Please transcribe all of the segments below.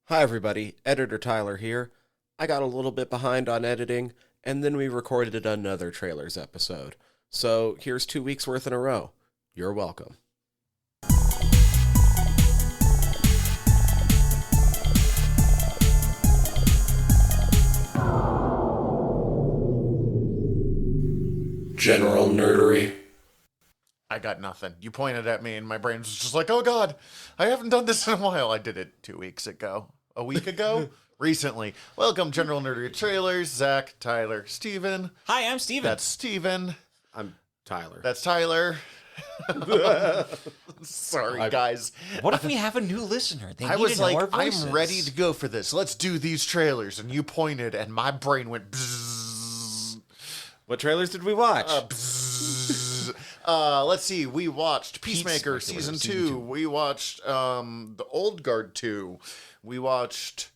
Hi everybody, Editor Tyler here. I got a little bit behind on editing, and then we recorded another trailers episode. So here's 2 weeks worth in a row. You're welcome. General nerdery. I got nothing. You pointed at me and my brain was just like, oh God, I haven't done this in a while. I did it 2 weeks ago. A week ago? Recently. Welcome, General Nerdery Trailers. Zach, Tyler, Steven. Hi, I'm Steven. That's Steven. I'm Tyler. That's Tyler. Sorry, guys. What if we have a new listener? They I need was to know our like, voices. I'm ready to go for this. Let's do these trailers. And you pointed and my brain went bzzz. What trailers did we watch? Bzzz. Let's see. We watched Peacemaker season 2. We watched The Old Guard 2. We watched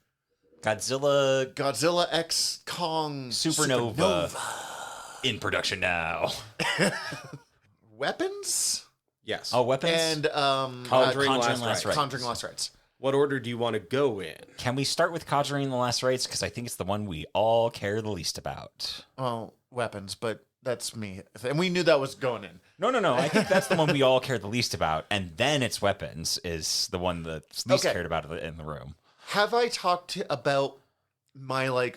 Godzilla X Kong Supernova. In production now. Weapons? Yes. Oh, weapons? And Conjuring Last Last Rites. Rites. Conjuring Last Rites. What order do you want to go in? Can we start with Conjuring the Last Rites? Because I think it's the one we all care the least about. Well, weapons, but that's me. And we knew that was going in. No. I think that's the one we all care the least about. And then it's weapons is the one that's least Okay. cared about in the room. Have I talked about my,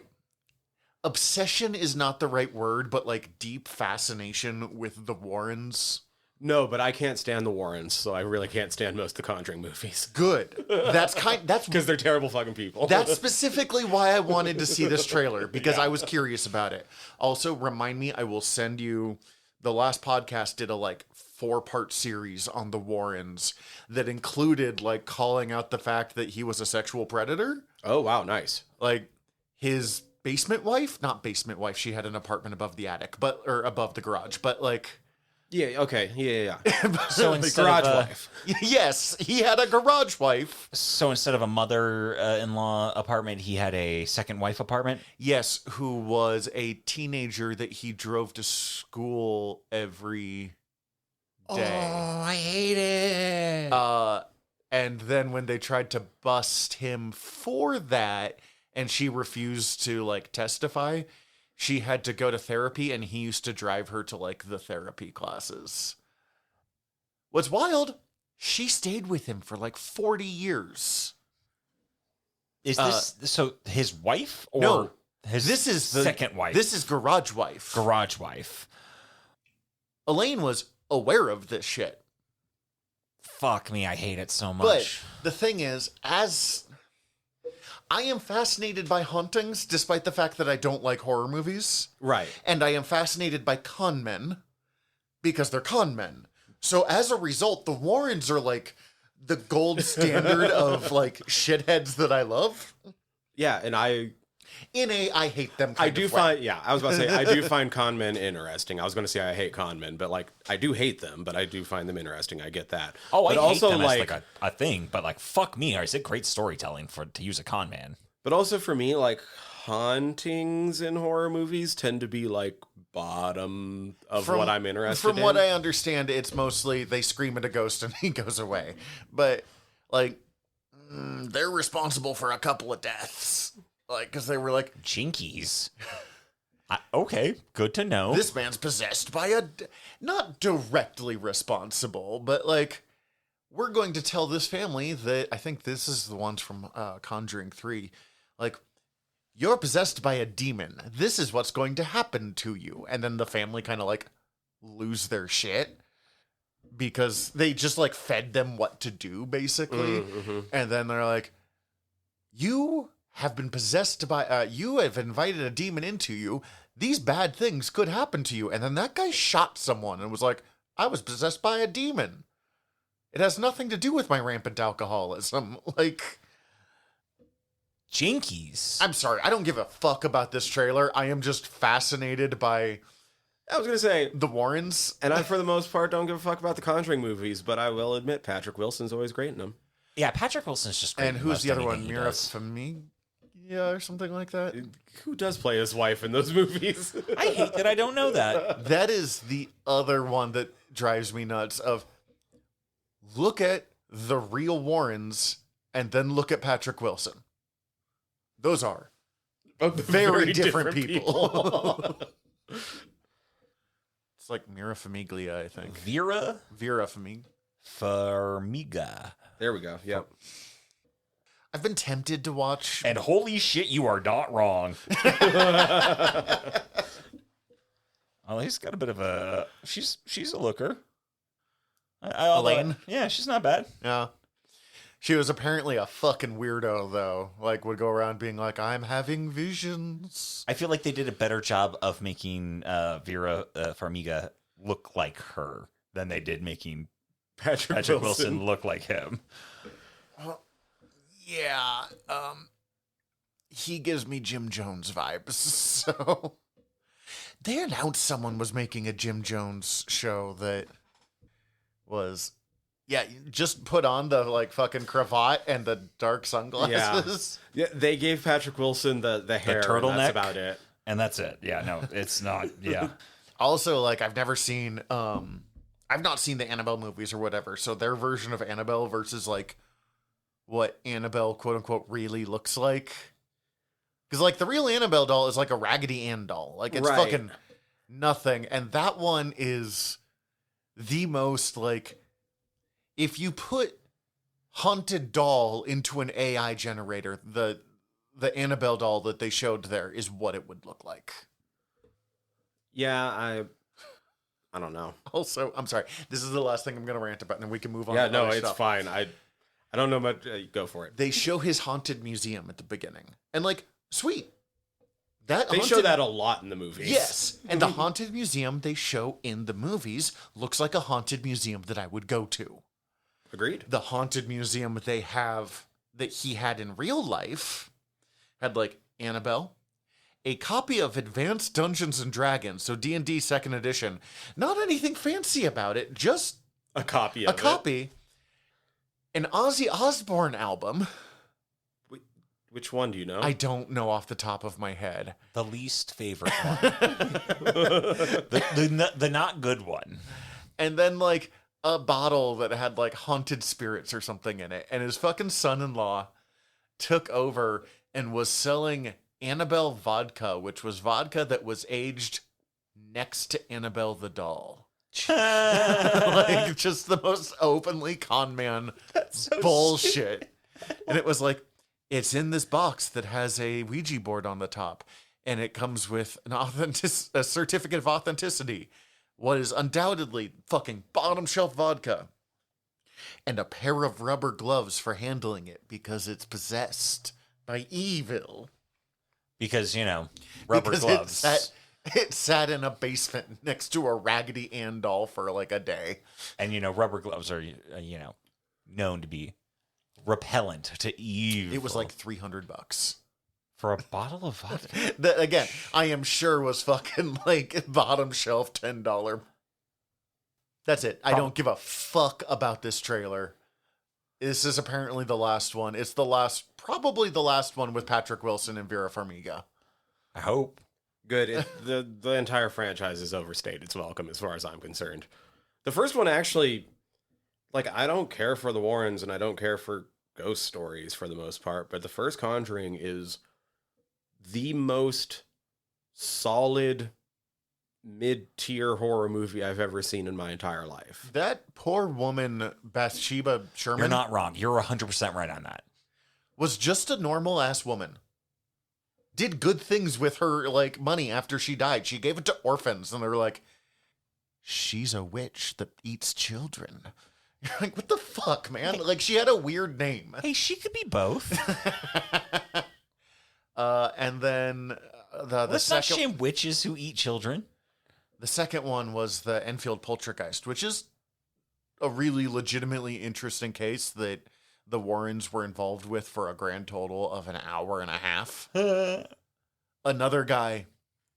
obsession is not the right word, but, deep fascination with the Warrens? No, but I can't stand the Warrens, so I really can't stand most of the Conjuring movies. Good. That's Because they're terrible fucking people. That's specifically why I wanted to see this trailer, because I was curious about it. Also, remind me, I will send you... The last podcast did a, 4-part series on the Warrens that included, calling out the fact that he was a sexual predator. Oh, wow, nice. His basement wife? Not basement wife, she had an apartment above the attic, or above the garage, but, Yeah, okay, yeah. So instead Garage of wife. Yes, he had a garage wife. So instead of a mother-in-law apartment, he had a second wife apartment? Yes, who was a teenager that he drove to school every day. Oh, I hate it. And then when they tried to bust him for that, and she refused to, testify, she had to go to therapy, and he used to drive her to, the therapy classes. What's wild, she stayed with him for, 40 years. Is this so his wife or No, his this is the second wife? This is garage wife. Garage wife. Elaine was aware of this shit. Fuck me, I hate it so much. But the thing is, I am fascinated by hauntings, despite the fact that I don't like horror movies. Right. And I am fascinated by con men, because they're con men. So as a result, the Warrens are the gold standard of shitheads that I love. Yeah, and I hate them I kind do of way. find, I was about to say, I do find con men interesting. I was going to say I hate con men, but I do hate them, but I do find them interesting. I get that. Oh, but I also, hate them as a thing, but fuck me, is it great storytelling to use a con man? But also for me, hauntings in horror movies tend to be bottom of what I'm interested in. From what I understand, it's mostly they scream at a ghost and he goes away. But they're responsible for a couple of deaths. Because they were Jinkies. Okay, good to know. This man's possessed by not directly responsible, but we're going to tell this family that, I think this is the ones from Conjuring 3, you're possessed by a demon. This is what's going to happen to you. And then the family kind of lose their shit because they just fed them what to do, basically. Mm-hmm. And then they're you have been possessed by, you have invited a demon into you. These bad things could happen to you. And then that guy shot someone and was I was possessed by a demon. It has nothing to do with my rampant alcoholism. Jinkies. I'm sorry, I don't give a fuck about this trailer. I am just fascinated by I was going to say, the Warrens. and I, for the most part, don't give a fuck about the Conjuring movies, but I will admit Patrick Wilson's always great in them. Yeah, Patrick Wilson's just great. And in who's most the other anything one? he Mira does. Famiga or something like that? Who does play his wife in those movies? I hate that I don't know that. That is the other one that drives me nuts of look at the real Warrens and then look at Patrick Wilson. Those are Both very different people. It's like Mira Famiglia, I think. Vera Vera Famiglia. Farmiga. There we go. Yep. I've been tempted to watch. And holy shit, you are not wrong. Well, he's got a bit of a... She's a looker. Elaine? Yeah, she's not bad. Yeah. She was apparently a fucking weirdo, though. Like, would go around being like, I'm having visions. I feel like they did a better job of making Vera Farmiga look like her than they did making Patrick Wilson look like him. Well, yeah. He gives me Jim Jones vibes, so... They announced someone was making a Jim Jones show that was... Yeah, just put on the, like, fucking cravat and the dark sunglasses. Yeah, they gave Patrick Wilson the hair, turtleneck, and that's about it. And that's it. Yeah, no, it's not. Yeah. Also, like, I've not seen the Annabelle movies or whatever, so their version of Annabelle versus, like, what Annabelle, quote-unquote, really looks like. Because, like, the real Annabelle doll is, like, a Raggedy Ann doll. Like, it's fucking nothing. And that one is the most, like... If you put Haunted Doll into an AI generator, the Annabelle doll that they showed there is what it would look like. Yeah, I don't know. Also, I'm sorry. This is the last thing I'm going to rant about, and then we can move on. Yeah, to no, other it's stuff. fine. I don't know much. Go for it. They show his haunted museum at the beginning, and like, sweet. That They show that a lot in the movies. Yes, and the haunted museum they show in the movies looks like a haunted museum that I would go to. Agreed. The haunted museum they have that he had in real life had like Annabelle, a copy of Advanced Dungeons and Dragons, so D&D 2nd edition. Not anything fancy about it, just a copy of it. An Ozzy Osbourne album. Which one do you know? I don't know off the top of my head. The least favorite one. the not good one. And then like a bottle that had like haunted spirits or something in it. And his fucking son-in-law took over and was selling Annabelle vodka, which was vodka that was aged next to Annabelle the doll. Like just the most openly con man bullshit. And it was like, it's in this box that has a Ouija board on the top, and it comes with a certificate of authenticity. What is undoubtedly fucking bottom shelf vodka, and a pair of rubber gloves for handling it because it's possessed by evil. Because, you know, rubber gloves. It sat in a basement next to a Raggedy Ann doll for like a day. And, you know, rubber gloves are, you know, known to be repellent to evil. It was like $300 for a bottle of vodka. That again, I am sure was fucking like bottom shelf $10. That's it. I don't give a fuck about this trailer. This is apparently the last one. It's probably the last one with Patrick Wilson and Vera Farmiga. I hope. Good. The entire franchise has overstayed its welcome as far as I'm concerned. The first one actually, like, I don't care for the Warrens and I don't care for ghost stories for the most part, but the first Conjuring is the most solid mid-tier horror movie I've ever seen in my entire life. That poor woman, Bathsheba Sherman. You're not wrong. You're 100% right on that. Was just a normal ass woman. Did good things with her like money after she died. She gave it to orphans, and they were like, she's a witch that eats children. You're like, what the fuck, man? Like, she had a weird name. Hey, she could be both. And then the Let's second... not shame witches who eat children. The second one was the Enfield Poltergeist, which is a really legitimately interesting case that the Warrens were involved with for a grand total of an hour and a half. Another guy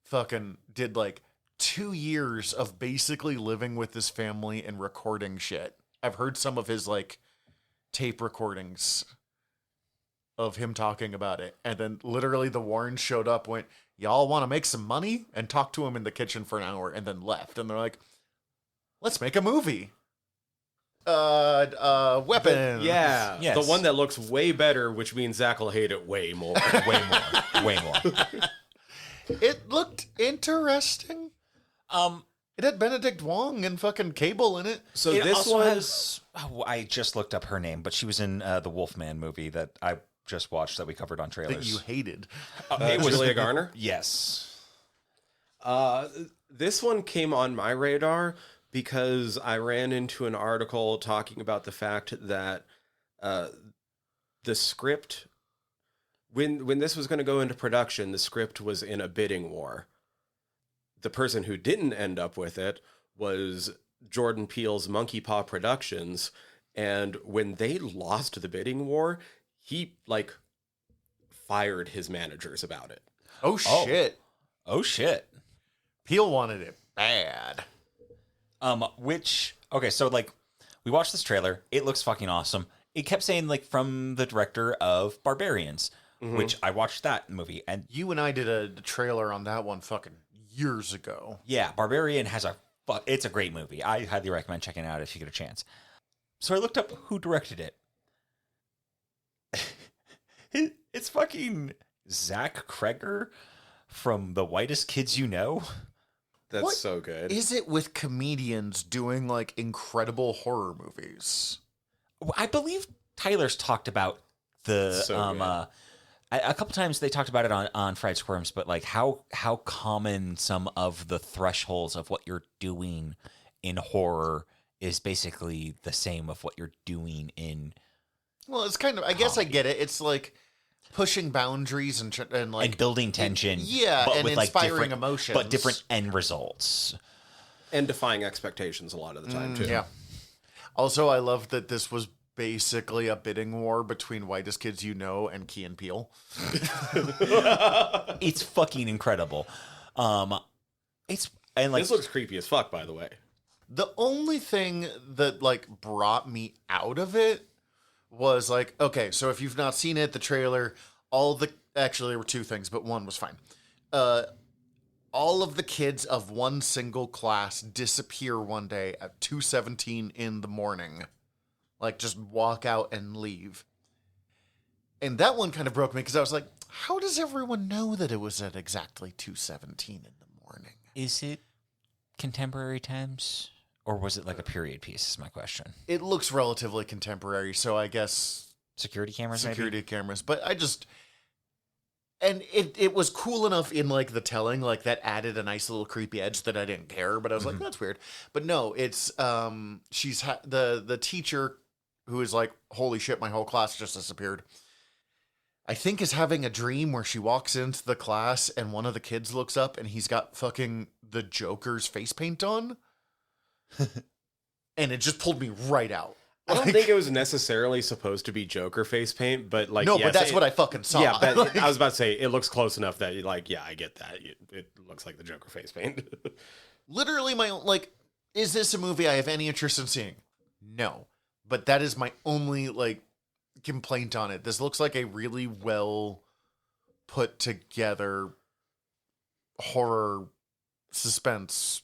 fucking did like 2 years of basically living with his family and recording shit. I've heard some of his like tape recordings of him talking about it. And then literally the Warrens showed up, went, y'all want to make some money? And talked to him in the kitchen for an hour and then left. And they're like, let's make a movie. Weapon. Yeah, Yes. the one that looks way better, which means Zach will hate it way more. Way more. It looked interesting. Um, It had Benedict Wong and fucking Cable in it. So it this also one has. Oh, I just looked up her name, but she was in the Wolfman movie that I just watched that we covered on trailers. That you hated. it was Julia Garner. Yes. This one came on my radar because I ran into an article talking about the fact that the script, when this was going to go into production, the script was in a bidding war. The person who didn't end up with it was Jordan Peele's Monkey Paw Productions, and when they lost the bidding war, he fired his managers about it. Oh shit. Oh shit. Peele wanted it bad. Okay, so we watched this trailer. It looks fucking awesome. It kept saying from the director of Barbarians, which I watched that movie, and You and I did a trailer on that one fucking years ago. yeah, Barbarian has it's a great movie. I highly recommend checking it out if you get a chance. So I looked up who directed it. It's fucking Zach Kreger from The Whitest Kids You Know. That's What so good. Is it with comedians doing incredible horror movies? I believe Tyler's talked about the So good. a couple times they talked about it on Fried Squirms, but how common some of the thresholds of what you're doing in horror is basically the same of what you're doing in Well, it's kind of. I guess I get it. It's pushing boundaries and and building tension. yeah, but and with inspiring different emotions. but different end results. And defying expectations a lot of the time, too. Yeah. Also, I love that this was basically a bidding war between Whitest Kids You Know and Key and Peele. It's fucking incredible. It's and This looks creepy as fuck, by the way. The only thing that brought me out of it was okay, so if you've not seen it, the trailer, actually there were two things, but one was fine. All of the kids of one single class disappear one day at 2:17 in the morning. Just walk out and leave. And that one kind of broke me because I was like, how does everyone know that it was at exactly 2:17 in the morning? Is it contemporary times or was it a period piece? Is my question. It looks relatively contemporary, so I guess Security cameras, security cameras. But I just... And it was cool enough in the telling, that added a nice little creepy edge that I didn't care, but I was like, that's weird. But no, it's she's the teacher who is holy shit, my whole class just disappeared. I think is having a dream where she walks into the class and one of the kids looks up and he's got fucking the Joker's face paint on. And it just pulled me right out. I don't think it was necessarily supposed to be Joker face paint, but no, yes, but that's what I fucking saw. Yeah, but I was about to say it looks close enough that yeah, I get that. It looks like the Joker face paint. Literally my own, is this a movie I have any interest in seeing? No. But that is my only complaint on it. This looks like a really well put together horror suspense.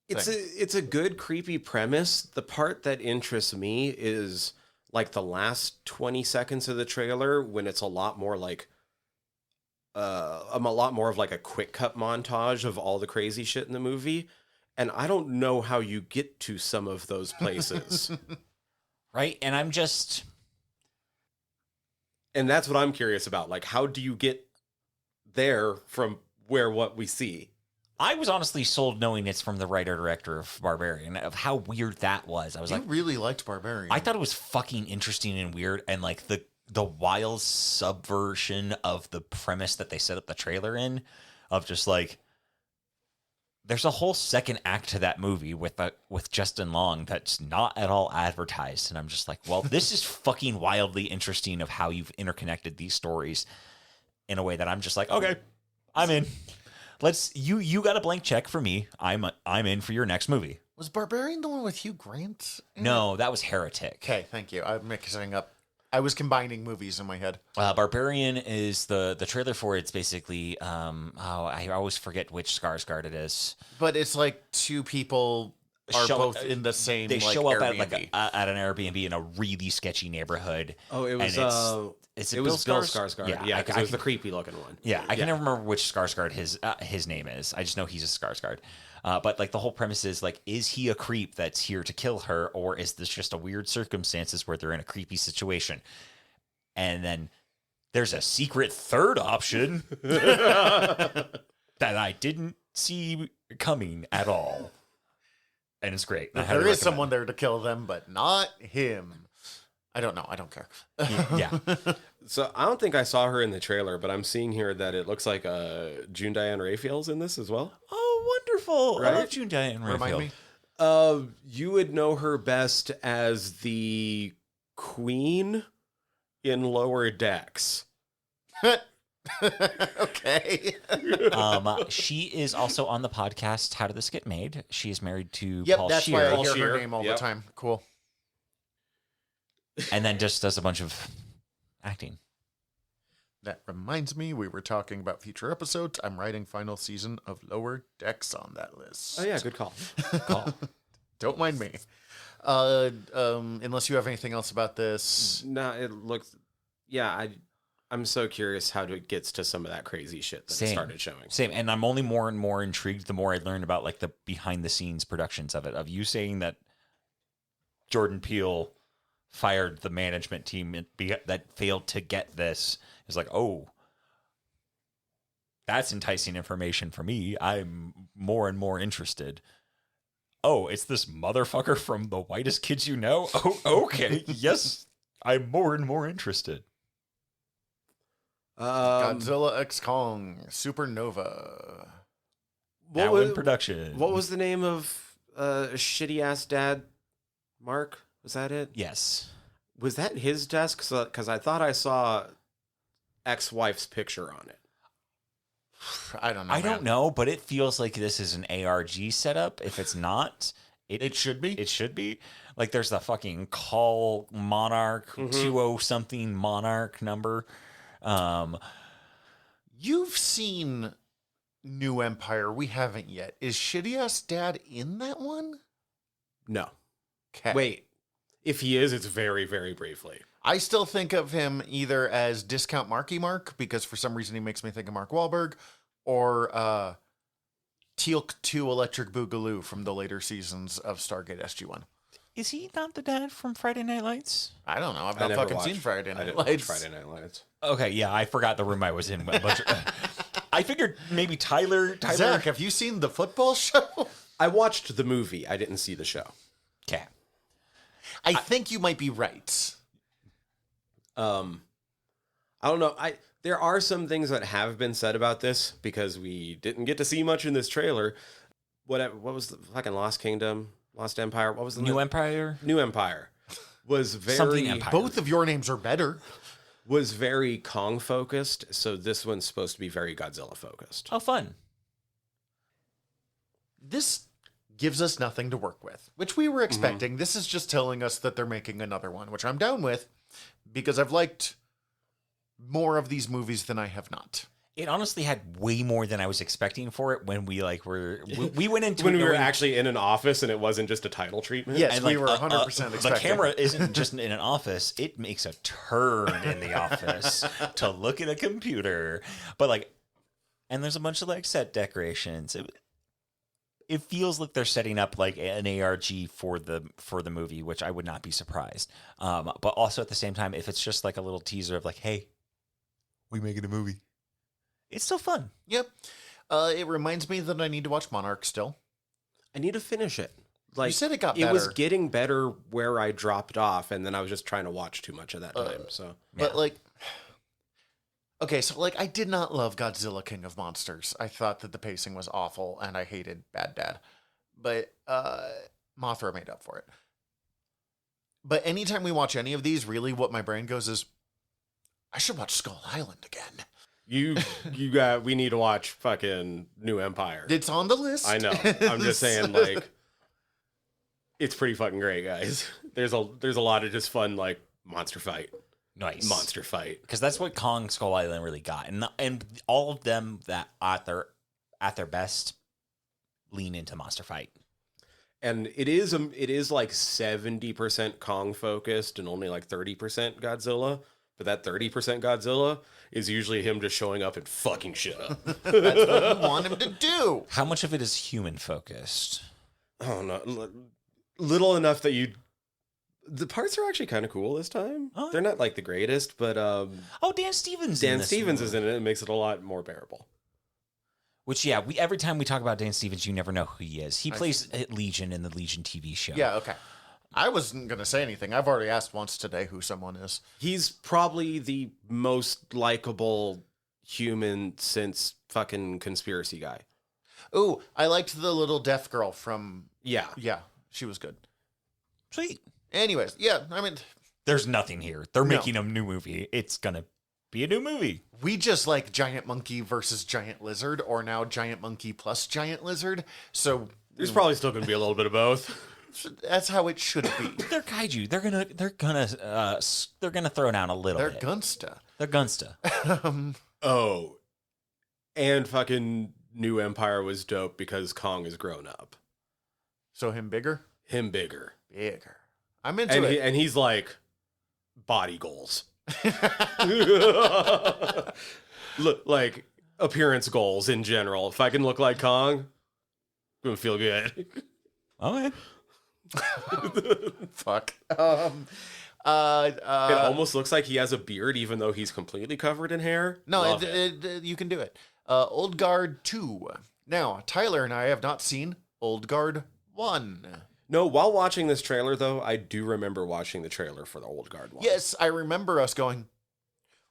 It's a good creepy premise. The part that interests me is the last 20 seconds of the trailer when it's a lot more a lot more of a quick cut montage of all the crazy shit in the movie. And I don't know how you get to some of those places. right? And and that's what I'm curious about. How do you get there from what we see? I was honestly sold knowing it's from the writer-director of Barbarian, of how weird that was. I was You really liked Barbarian. I thought it was fucking interesting and weird, and the wild subversion of the premise that they set up the trailer in, of just there's a whole second act to that movie with Justin Long that's not at all advertised, and I'm just well, this is fucking wildly interesting of how you've interconnected these stories in a way that I'm just okay, I'm in. You got a blank check for me. I'm in for your next movie. Was Barbarian the one with Hugh Grant? No, that was Heretic. Okay, thank you. I'm mixing up. I was combining movies in my head. Barbarian is the trailer for it's basically I always forget which Skarsgård it is. But it's two people are show- both in the same. They like, show up Airbnb. at an Airbnb in a really sketchy neighborhood. Oh, it was Is it was Bill Skarsgård. Yeah, because it was can- the creepy looking one. Yeah, I can never remember which Skarsgård his name is. I just know he's a Skarsgård. But like the whole premise is like, is he a creep that's here to kill her, or is this just a weird circumstances where they're in a creepy situation? And then there's a secret third option that I didn't see coming at all, and it's great. There is someone there to kill them, but not him. I don't know. I don't care. Yeah. So I don't think I saw her in the trailer, but I'm seeing here that it looks like June Diane Raphael's in this as well. Oh, wonderful! Right? I love June Diane Remind Raphael. me. You would know her best as the queen in Lower Decks. Okay. She is also on the podcast How Did This Get Made? She is married to Yep, Paul that's Scheer, why I Paul hear Scheer. her name all the Yep. time. Cool. and then just does a bunch of acting. That reminds me, we were talking about future episodes. I'm writing final season of Lower Decks on that list. Oh yeah, good call. Call. Don't mind me. Unless you have anything else about this. No, it looks. Yeah, I'm so curious how it gets to some of that crazy shit that it Same. started showing. Same, and I'm only more and more intrigued the more I learn about like the behind the scenes productions of it. Of you saying that Jordan Peele fired the management team that failed to get this is like, oh, that's enticing information for me. I'm more and more interested. Oh, it's this motherfucker from The Whitest Kids You Know? Oh, okay. Yes, I'm more and more interested. Godzilla X Kong Supernova. What Now was, in production. what was the name of shitty ass dad? Mark, was that it? Yes. Was that his desk? Because I thought I saw ex-wife's picture on it. I don't know. I don't know, but it feels like this is an ARG setup. If it's not, It should be. It should be. Like there's the fucking call Monarch 20 something Monarch number. You've seen New Empire. We haven't yet. Is Shitty Ass Dad in that one? No. Okay. Wait. If he is, it's very, very briefly. I still think of him either as Discount Marky Mark, because for some reason he makes me think of Mark Wahlberg, or Teal'c 2 Electric Boogaloo from the later seasons of Stargate SG-1. Is he not the dad from Friday Night Lights? I don't know. I've I not never fucking watched- seen Friday I Night didn't watch Lights. Friday Night Lights. Okay, yeah, I forgot the room I was in. I figured maybe Tyler. Zach, have you seen the football show? I watched the movie. I didn't see the show. Okay. I think you might be right. I don't know. There are some things that have been said about this because we didn't get to see much in this trailer. What was the fucking Lost Kingdom, Lost Empire? What was the New Empire? New Empire was very Something Empire. Both of your names are better. was very Kong focused. So this one's supposed to be very Godzilla focused. Oh, fun. This gives us nothing to work with, which we were expecting. This is just telling us that they're making another one, which I'm down with because I've liked more of these movies than I have not. It honestly had way more than I was expecting for it when we we went into When it we were knowing- actually in an office and it wasn't just a title treatment. Yes, and we like, were 100% the expecting. camera isn't just in an office; it makes a turn in the office to look at a computer. But like, and there's a bunch of like set decorations. It feels like they're setting up like an ARG for the movie, which I would not be surprised. But also at the same time, if it's just like a little teaser of like, hey, we making a movie, it's still fun. Yep. It reminds me that I need to watch Monarch still. I need to finish it. Like, You said it got It was better. getting better where I dropped off, and then I was just trying to watch too much of that time. So But like, okay, so like I did not love Godzilla King of Monsters. I thought that the pacing was awful and I hated Bad Dad. But Mothra made up for it. But anytime we watch any of these, really what my brain goes is, I should watch Skull Island again. we need to watch fucking New Empire. It's on the list. I know. I'm just saying, like, it's pretty fucking great, guys. There's a lot of just fun, like, monster fight, Because that's what Kong Skull Island really got, and all of them that at their best lean into monster fight. And it is like 70% Kong focused and only like 30% Godzilla. But that 30% Godzilla is usually him just showing up and fucking shit up. That's what you want him to do. How much of it is human focused? Oh no, little enough that the parts are actually kind of cool this time. Oh. They're not like the greatest, but Dan Stevens. Dan Stevens is in it. It makes it a lot more bearable. Which, yeah, every time we talk about Dan Stevens, you never know who he is. He plays Legion in the Legion TV show. Yeah, okay. I wasn't going to say anything. I've already asked once today who someone is. He's probably the most likable human since fucking Conspiracy Guy. Ooh, I liked the little deaf girl from... Yeah. Yeah, she was good. Sweet. Anyways, yeah, I mean... There's nothing here. They're making a new movie. It's going to be a new movie. We just like giant monkey versus giant lizard, or now giant monkey plus giant lizard. So There's probably still going to be a little bit of both. that's how it should be. They're kaiju. They're gonna throw down a little They're bit. gunsta. They're gunsta. Oh, and fucking New Empire was dope because Kong has grown up. So him bigger? Him bigger. Bigger. I'm into it. And he's like body goals. Look, like appearance goals in general. If I can look like Kong, I'm gonna feel good. Okay. Fuck. It almost looks like he has a beard, even though he's completely covered in hair. No, you can do it. Old Guard 2. Now, Tyler and I have not seen Old Guard 1. No, while watching this trailer, though, I do remember watching the trailer for the Old Guard one. Yes, I remember us going,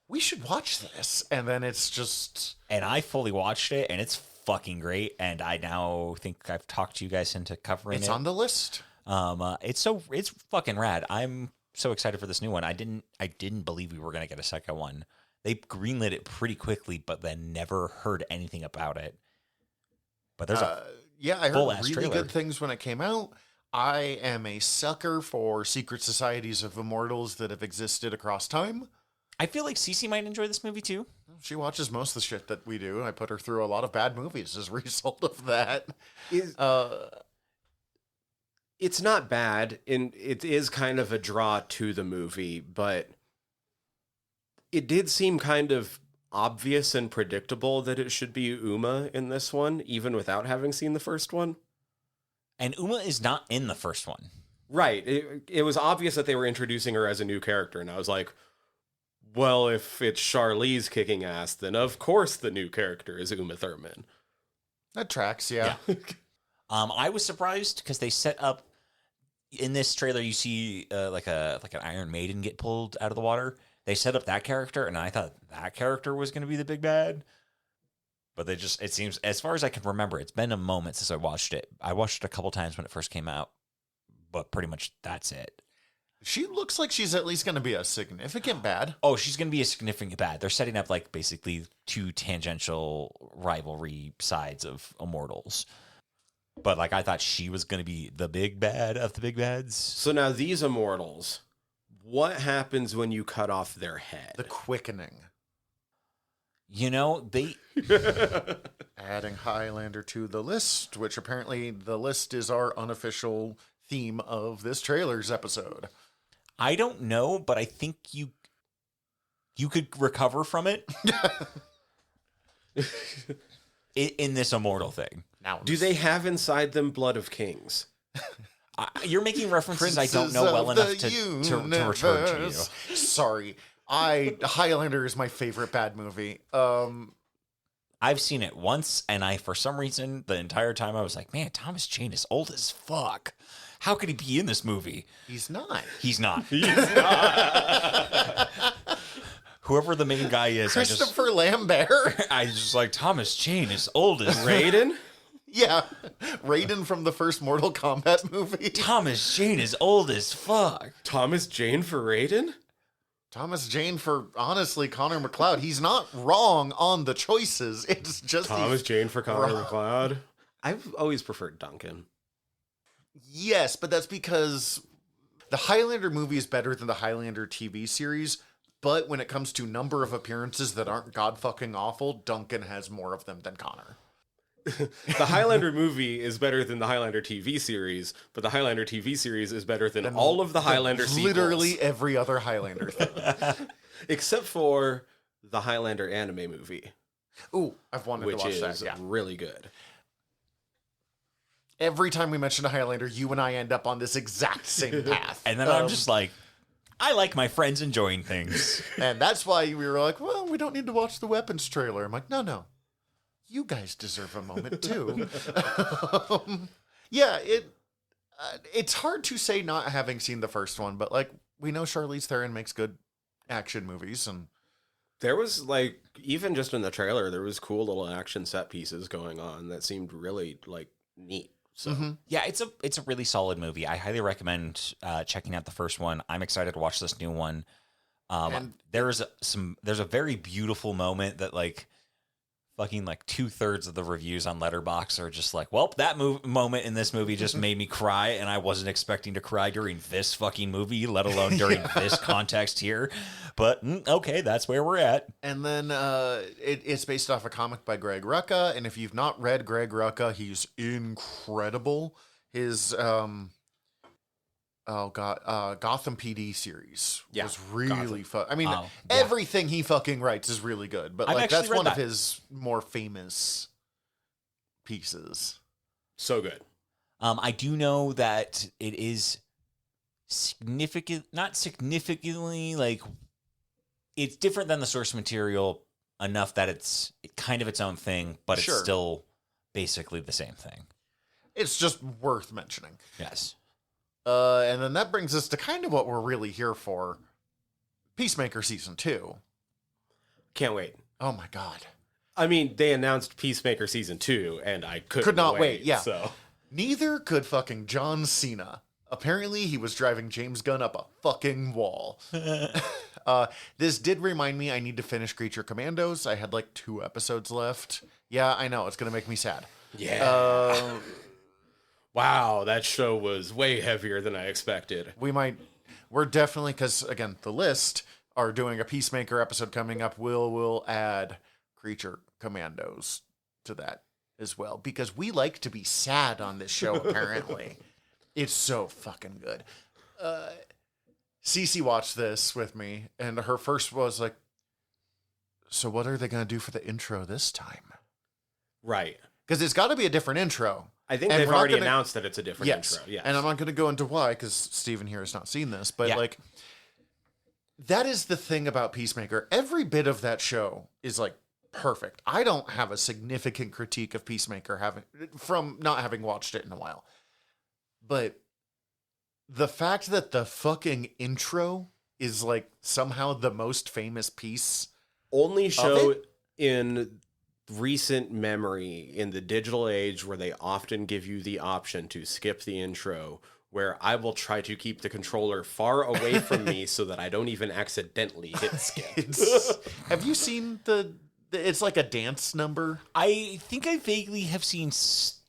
we should watch this. And then it's just... And I fully watched it, and it's fucking great. And I now think I've talked you guys into covering it. It's on the list. It's fucking rad. I'm so excited for this new one. I didn't believe we were gonna get a second one. They greenlit it pretty quickly, but then never heard anything about it. But there's I heard full-ass really trailer. good things when it came out. I am a sucker for secret societies of immortals that have existed across time. I feel like Cece might enjoy this movie too. She watches most of the shit that we do. I put her through a lot of bad movies as a result of that. It's not bad, and it is kind of a draw to the movie, but it did seem kind of obvious and predictable that it should be Uma in this one, even without having seen the first one. And Uma is not in the first one. Right. It was obvious that they were introducing her as a new character, and I was like, well, if it's Charlize kicking ass, then of course the new character is Uma Thurman. That tracks, yeah. I was surprised because they set up in this trailer. You see like an Iron Maiden get pulled out of the water. They set up that character, and I thought that character was going to be the big bad. But it seems, as far as I can remember, it's been a moment since I watched it. I watched it a couple times when it first came out, but pretty much that's it. She looks like she's at least going to be a significant bad. Oh, she's going to be a significant bad. They're setting up like basically two tangential rivalry sides of Immortals. But like I thought she was going to be the big bad of the big bads. So now these Immortals, what happens when you cut off their head? The quickening. You know, they... Adding Highlander to the list, which apparently the list is our unofficial theme of this trailer's episode. I don't know, but I think you could recover from it in this Immortal thing. Now, Do they have inside them blood of kings? You're making references I don't know well enough to return to you. Sorry. Highlander is my favorite bad movie. I've seen it once, and for some reason, the entire time I was like, man, Thomas Jane is old as fuck. How could he be in this movie? He's not. He's not. Whoever the main guy is, Christopher Lambert. I just like, Thomas Jane is old as Raiden? Yeah. Raiden from the first Mortal Kombat movie. Thomas Jane is old as fuck. Thomas Jane for Raiden? Thomas Jane for, honestly, Connor McLeod. He's not wrong on the choices. It's just Thomas Jane for Connor McLeod. I've always preferred Duncan. Yes, but that's because the Highlander movie is better than the Highlander TV series. But when it comes to number of appearances that aren't god fucking awful, Duncan has more of them than Connor. The Highlander movie is better than the Highlander TV series, but the Highlander TV series is better than all of the Highlander sequels. Literally every other Highlander thing. Except for the Highlander anime movie, Ooh, I've wanted to which watch is that. Yeah. really good. Every time we mention a Highlander, you and I end up on this exact same path. And then I'm just like, I like my friends enjoying things. And that's why we were like, well, we don't need to watch the weapons trailer. I'm like, no. You guys deserve a moment too. Yeah, it's hard to say not having seen the first one, but like we know Charlize Theron makes good action movies, and There was like, even just in the trailer, there was cool little action set pieces going on that seemed really like neat. So Yeah, it's a really solid movie. I highly recommend checking out the first one. I'm excited to watch this new one. And- There's a very beautiful moment that like fucking like 2/3 of the reviews on Letterboxd are just like, well, that moment in this movie just made me cry, and I wasn't expecting to cry during this fucking movie, let alone during this context here. But okay, that's where we're at. And then it's based off a comic by Greg Rucka. And if you've not read Greg Rucka, he's incredible. His Gotham PD series was really fun. I mean, everything he fucking writes is really good. But I've like actually that's read one of that. his more famous pieces. so good. I do know that it is not significantly, like, it's different than the source material enough that it's kind of its own thing, but Sure. it's still basically the same thing. It's just worth mentioning. Yes. And then that brings us to kind of what we're really here for. Peacemaker Season 2. Can't wait. Oh my God. I mean, they announced Peacemaker Season 2, and I Could not wait, yeah. So Neither could fucking John Cena. Apparently, he was driving James Gunn up a fucking wall. This did remind me I need to finish Creature Commandos. I had like 2 episodes left. Yeah, I know. It's going to make me sad. yeah. Wow, that show was way heavier than I expected. We're definitely, because again, the list are doing a Peacemaker episode coming up. We'll add Creature Commandos to that as well, because we like to be sad on this show, apparently. It's so fucking good. Cece watched this with me, and her first was like, so what are they going to do for the intro this time? Right. Because it's got to be a different intro. I think And they've we're not already gonna- announced that it's a different intro. Yes. And I'm not going to go into why, because Steven here has not seen this, but like, that is the thing about Peacemaker. Every bit of that show is like perfect. I don't have a significant critique of Peacemaker from not having watched it in a while. But the fact that the fucking intro is like somehow the most famous piece. Only show it? in recent memory in the digital age where they often give you the option to skip the intro, where I will try to keep the controller far away from me so that I don't even accidentally hit skip. Have you seen it's like a dance number? I think I vaguely have seen,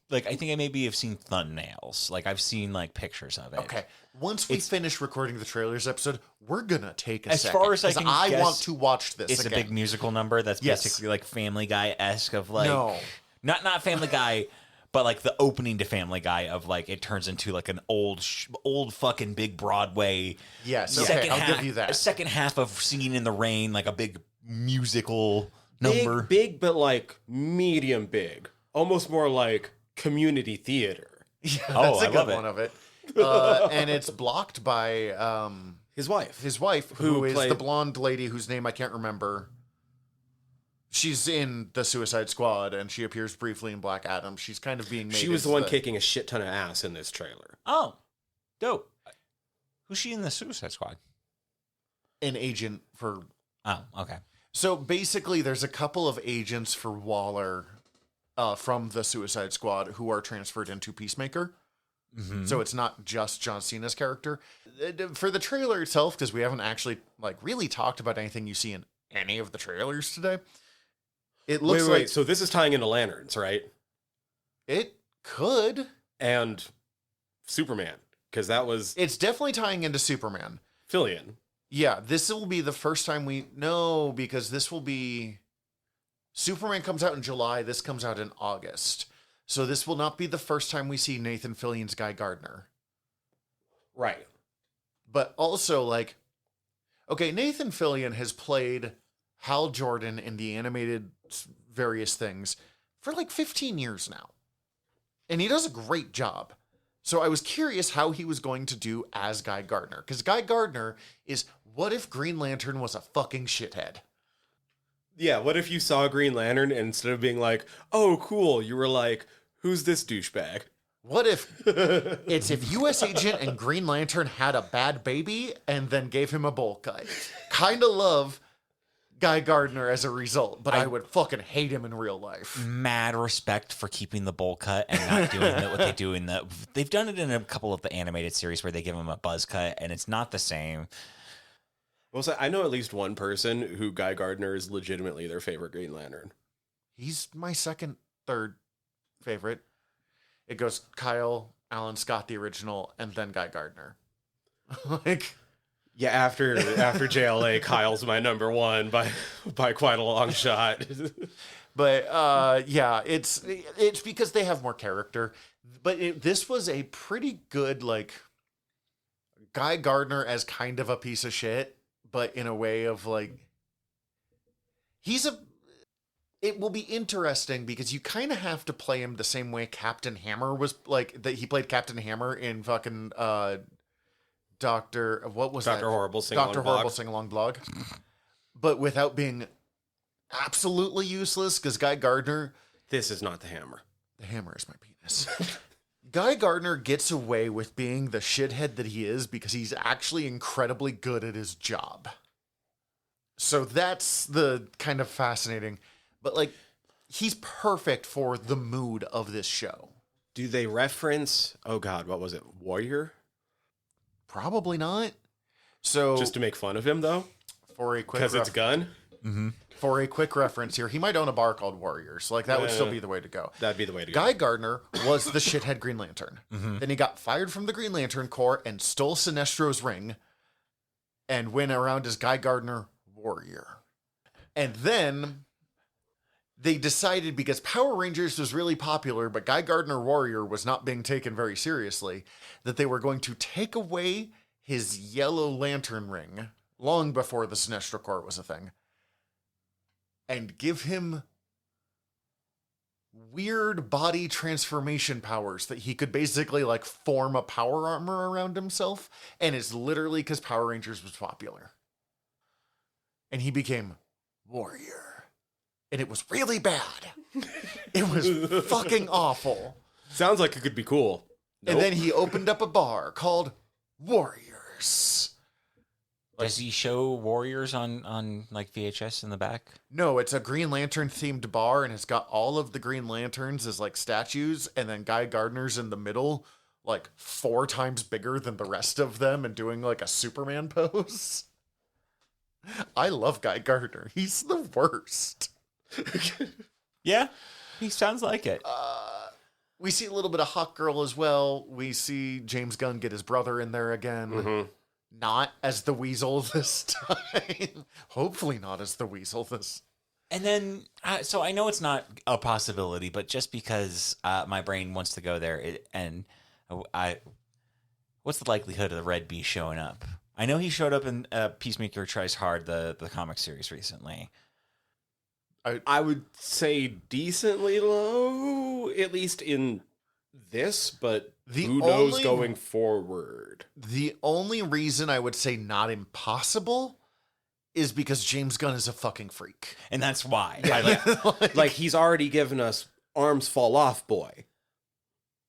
like, I think I maybe have seen thumbnails. Like, I've seen, like, pictures of it. Okay. Once we finish recording the trailers episode, we're gonna take a As second. far as I 'cause can I guess, want to watch this It's again. a big musical number that's Yes. basically, like, Family Guy-esque of, like... No. Not Family Guy, but, like, the opening to Family Guy of, like, it turns into, like, an old fucking big Broadway... Yes, okay, I'll give you that. A second half of Singing in the Rain, like, a big musical number. Big, but like medium big. Almost more like community theater. Yeah, Oh, that's a I good love it. one of it. And it's blocked by His wife. his wife, who is played- the blonde lady whose name I can't remember. She's in the Suicide Squad, and she appears briefly in Black Adam. She's kind of being made. She was the into one kicking a shit ton of ass in this trailer. Oh, dope. Who's she in the Suicide Squad? an agent for. Oh, okay. So basically, there's a couple of agents for Waller from the Suicide Squad who are transferred into Peacemaker. Mm-hmm. So it's not just John Cena's character. For the trailer itself, because we haven't actually really talked about anything you see in any of the trailers today. It looks wait, like so this is tying into Lanterns, right? it could. And Superman, because that was It's definitely tying into Superman. Fillion. Yeah, this will be the first time we know, because this will be Superman comes out in July. This comes out in August. So this will not be the first time we see Nathan Fillion's Guy Gardner. Right. But also, like, okay, Nathan Fillion has played Hal Jordan in the animated various things for like 15 years now. And he does a great job. So I was curious how he was going to do as Guy Gardner. Because Guy Gardner is, what if Green Lantern was a fucking shithead? Yeah, what if you saw Green Lantern and instead of being like, oh, cool, you were like, who's this douchebag? What if it's if U.S. Agent and Green Lantern had a bad baby and then gave him a bowl cut? Kind of love Guy Gardner as a result, but I would fucking hate him in real life. Mad respect for keeping the bowl cut and not doing what they do in the... They've done it in a couple of the animated series where they give him a buzz cut, and it's not the same. Well, so I know at least one person who Guy Gardner is legitimately their favorite Green Lantern. He's my third favorite. It goes Kyle, Alan Scott, the original, and then Guy Gardner. Like, yeah, after JLA, Kyle's my number one by quite a long shot. But yeah, it's because they have more character. But this was a pretty good, like, Guy Gardner as kind of a piece of shit, but in a way of like, it will be interesting because you kind of have to play him the same way Captain Hammer was, like, that he played Captain Hammer in fucking Dr. Horrible Sing-Along Blog. But without being absolutely useless, because Guy Gardner... This is not the hammer. The hammer is my penis. Guy Gardner gets away with being the shithead that he is because he's actually incredibly good at his job. So that's the kind of fascinating... But, like, he's perfect for the mood of this show. Do they reference, oh God, what was it, Warrior? Probably not. So just to make fun of him, though? For a quick because it's gun? Mm-hmm. For a quick reference here, he might own a bar called Warriors. Like, that would still be the way to go. That'd be the way to go. Guy Gardner was the shithead Green Lantern. Mm-hmm. Then he got fired from the Green Lantern Corps and stole Sinestro's ring and went around as Guy Gardner Warrior. And then... they decided, because Power Rangers was really popular, but Guy Gardner Warrior was not being taken very seriously, that they were going to take away his yellow lantern ring, long before the Sinestro Corps was a thing, and give him weird body transformation powers that he could basically, like, form a power armor around himself, and it's literally because Power Rangers was popular. And he became Warrior. And it was really bad. It was fucking awful. Sounds like it could be cool. Nope. And then he opened up a bar called Warriors. Does he show Warriors on like VHS in the back? No, it's a Green Lantern themed bar, and it's got all of the Green Lanterns as like statues, and then Guy Gardner's in the middle, like 4 times bigger than the rest of them, and doing like a Superman pose. I love Guy Gardner. He's the worst. Yeah, he sounds like it. We see a little bit of Hawk Girl as well. We see James Gunn get his brother in there again. Mm-hmm. Not as the Weasel this time. Hopefully not as the Weasel this. And then, so I know it's not a possibility, but just because my brain wants to go there, what's the likelihood of the Red Bee showing up? I know he showed up in Peacemaker Tries Hard, the comic series recently. I would say decently low, at least in this, but who knows going forward? The only reason I would say not impossible is because James Gunn is a fucking freak. And that's why. Yeah, like he's already given us Arms Fall Off Boy.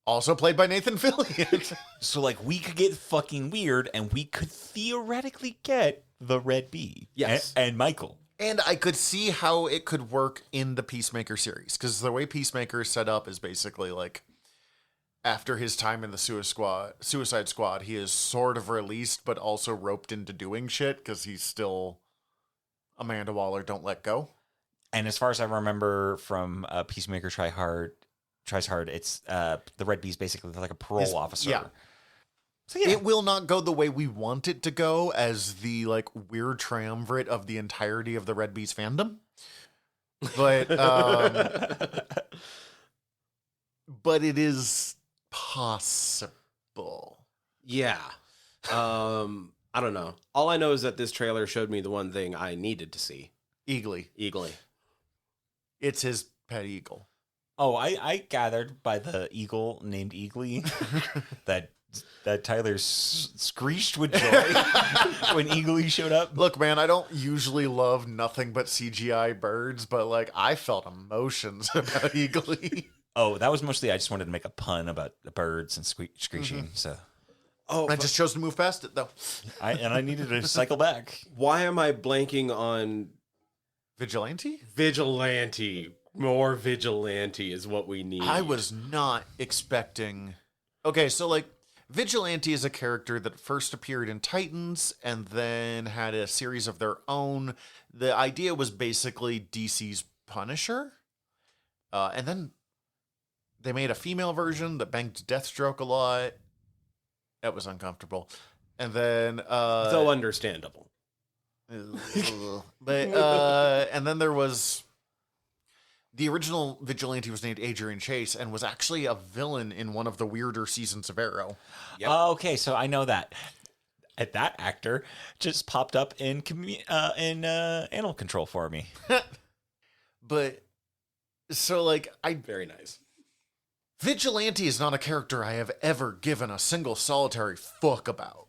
Also played by Nathan Fillion. So, like, we could get fucking weird, and we could theoretically get the Red Bee. Yes. And Michael. And I could see how it could work in the Peacemaker series, because the way Peacemaker is set up is basically like, after his time in the Suicide Squad, he is sort of released, but also roped into doing shit, because he's still Amanda Waller, don't let go. And as far as I remember from Peacemaker Tries Hard, it's the Red Bee's basically like a parole officer. Yeah. So yeah. It will not go the way we want it to go as the like weird triumvirate of the entirety of the Red Bee's fandom. but but it is possible. Yeah. I don't know. All I know is that this trailer showed me the one thing I needed to see. Eagly. It's his pet eagle. Oh, I gathered by the eagle named Eagly that Tyler screeched with joy when Eagly showed up. Look, man, I don't usually love nothing but CGI birds, but like I felt emotions about Eagly. Oh, that was mostly I just wanted to make a pun about the birds and screeching. So, I just chose to move past it though. I needed to cycle back. Why am I blanking on Vigilante? Vigilante? More Vigilante is what we need. I was not expecting. Okay, so like Vigilante is a character that first appeared in Titans and then had a series of their own. The idea was basically DC's Punisher. And then they made a female version that banged Deathstroke a lot. That was uncomfortable. And then though understandable. But and then there was the original Vigilante was named Adrian Chase and was actually a villain in one of the weirder seasons of Arrow. Yep. Okay, so I know that. That actor just popped up in Animal Control for me. But so like Very nice. Vigilante is not a character I have ever given a single solitary fuck about.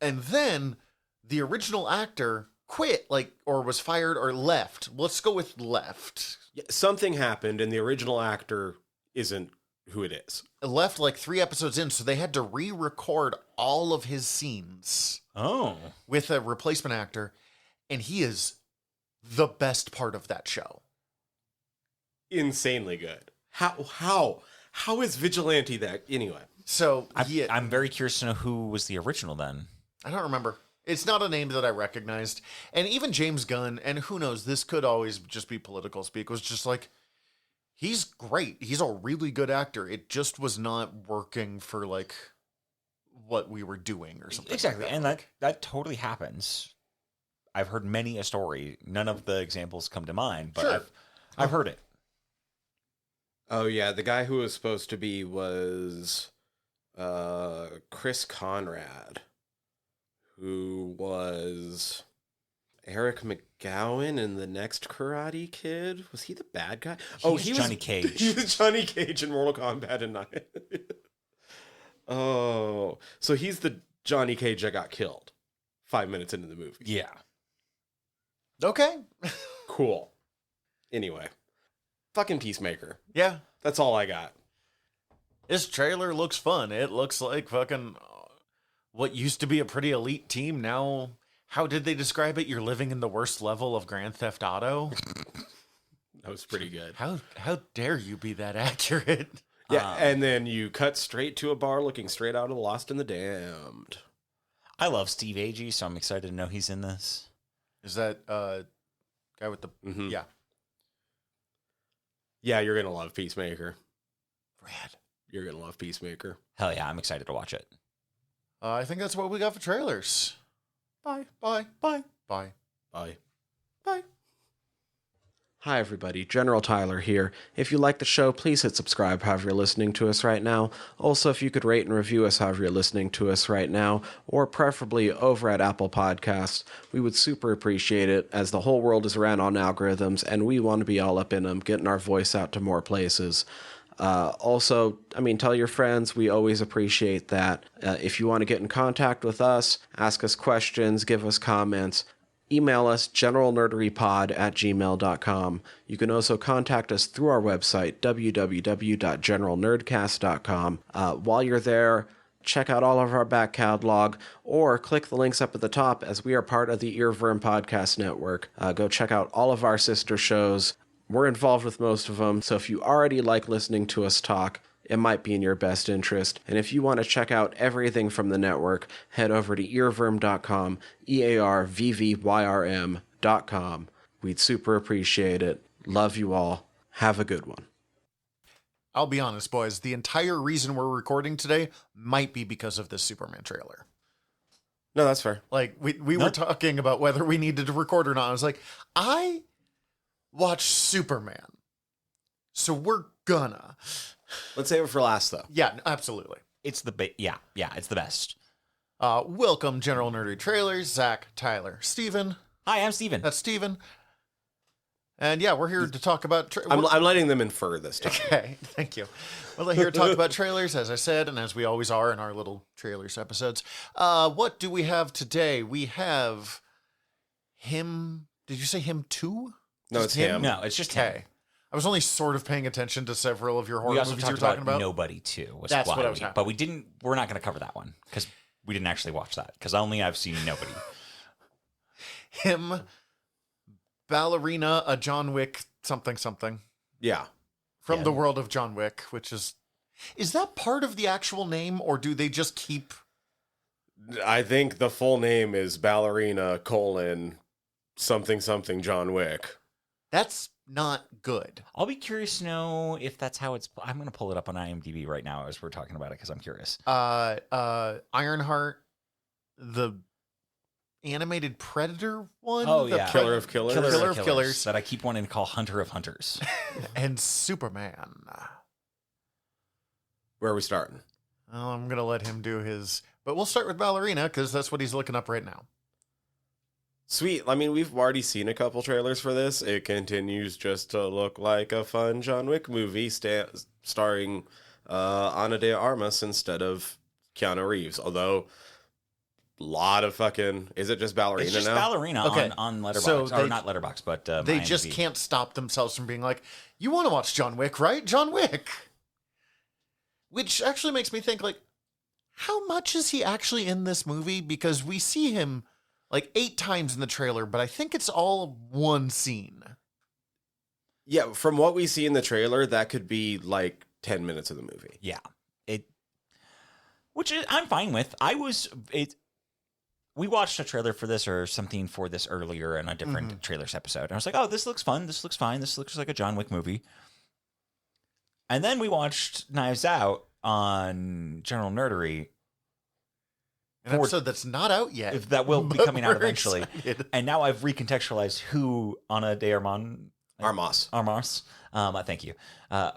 And then the original actor quit, or was fired or left. Let's go with left. Yeah, something happened, and the original actor isn't who it is. Left 3 episodes in, so they had to re-record all of his scenes. Oh. With a replacement actor, and he is the best part of that show. Insanely good. How is Vigilante that anyway? So I'm very curious to know who was the original then. I don't remember. It's not a name that I recognized. And even James Gunn, and who knows, this could always just be political speak, was just like, he's great. He's a really good actor. It just was not working for what we were doing or something. Exactly. Like And that totally happens. I've heard many a story. None of the examples come to mind, but Sure. I've heard it. Oh yeah, the guy who was supposed to be was Chris Conrad, who was Eric McGowan in the next Karate Kid. Was he the bad guy? He was Johnny Cage. He was Johnny Cage in Mortal Kombat and Oh, so he's the Johnny Cage that got killed 5 minutes into the movie. Yeah. Okay. Cool. Anyway, fucking Peacemaker. Yeah. That's all I got. This trailer looks fun. It looks like fucking what used to be a pretty elite team. Now, how did they describe it? You're living in the worst level of Grand Theft Auto? That was pretty good. How dare you be that accurate? Yeah, and then you cut straight to a bar looking straight out of Lost and the Damned. I love Steve Agee, so I'm excited to know he's in this. Is that guy with the... Mhm. Yeah. Yeah, you're going to love Peacemaker. Rad. You're going to love Peacemaker. Hell yeah, I'm excited to watch it. I think that's what we got for trailers. Bye. Bye. Bye. Bye. Bye. Bye. Hi, everybody. General Tyler here. If you like the show, please hit subscribe however you're listening to us right now. Also, if you could rate and review us however you're listening to us right now, or preferably over at Apple Podcasts, we would super appreciate it, as the whole world is ran on algorithms, and we want to be all up in them, getting our voice out to more places. Also, tell your friends. We always appreciate that. If you want to get in contact with us, ask us questions, give us comments, email us generalnerderypod@gmail.com. You can also contact us through our website, www.generalnerdcast.com. While you're there, check out all of our back catalog, or click the links up at the top, as we are part of the Earworm Podcast Network. Go check out all of our sister shows. We're involved with most of them, so if you already like listening to us talk, it might be in your best interest. And if you want to check out everything from the network, head over to earworm.com, EARVVYRM.com. We'd super appreciate it. Love you all. Have a good one. I'll be honest, boys. The entire reason we're recording today might be because of this Superman trailer. No, that's fair. We were talking about whether we needed to record or not. I was like, I watch Superman. So we're gonna. Let's save it for last, though. Yeah, absolutely. It's the yeah, it's the best. Welcome, General Nerdy Trailers. Zach, Tyler, Steven. Hi, I'm Steven. That's Steven. And yeah, we're here to talk about... I'm letting them infer this time. Okay, thank you. We're here to talk about trailers, as I said, and as we always are in our little trailers episodes. What do we have today? We have him... Did you say him too? No, it's him. No, it's just him. Okay. I was only sort of paying attention to several of your horror We also movies you were talked talking about. Nobody too. That's what I was but we're not going to cover that one because we didn't actually watch that because only I've seen Nobody. Him, Ballerina, a John Wick something. Yeah. From the world of John Wick, which is that part of the actual name, or do they just keep... I think the full name is Ballerina : something John Wick. That's not good. I'll be curious to know if that's how it's. I'm going to pull it up on IMDb right now as we're talking about it because I'm curious. Ironheart, the animated Predator one? Oh, the yeah. Killer of Killers. Killer of Killers. That I keep wanting to call Hunter of Hunters. And Superman. Where are we starting? Oh, I'm going to let him do his... But we'll start with Ballerina, because that's what he's looking up right now. Sweet. I mean, we've already seen a couple trailers for this. It continues just to look like a fun John Wick movie starring Ana de Armas instead of Keanu Reeves. Although, lot of fucking... Is it just Ballerina It's just now? Ballerina Okay. on Letterboxd. So Or they- not Letterboxd, but They just IMDb. can't stop themselves from being like, you want to watch John Wick, right? John Wick! Which actually makes me think, like, how much is he actually in this movie? Because we see him, like, 8 times in the trailer, but I think it's all one scene. Yeah, from what we see in the trailer, that could be like 10 minutes of the movie. Yeah. Which I'm fine with. We watched a trailer for this or something for this earlier in a different trailers episode. And I was like, oh, this looks fun. This looks fine. This looks like a John Wick movie. And then we watched Knives Out on General Nerdery. An episode that's not out yet. If that will be but coming out we're eventually. excited. And now I've recontextualized who Ana de Armas. Thank you.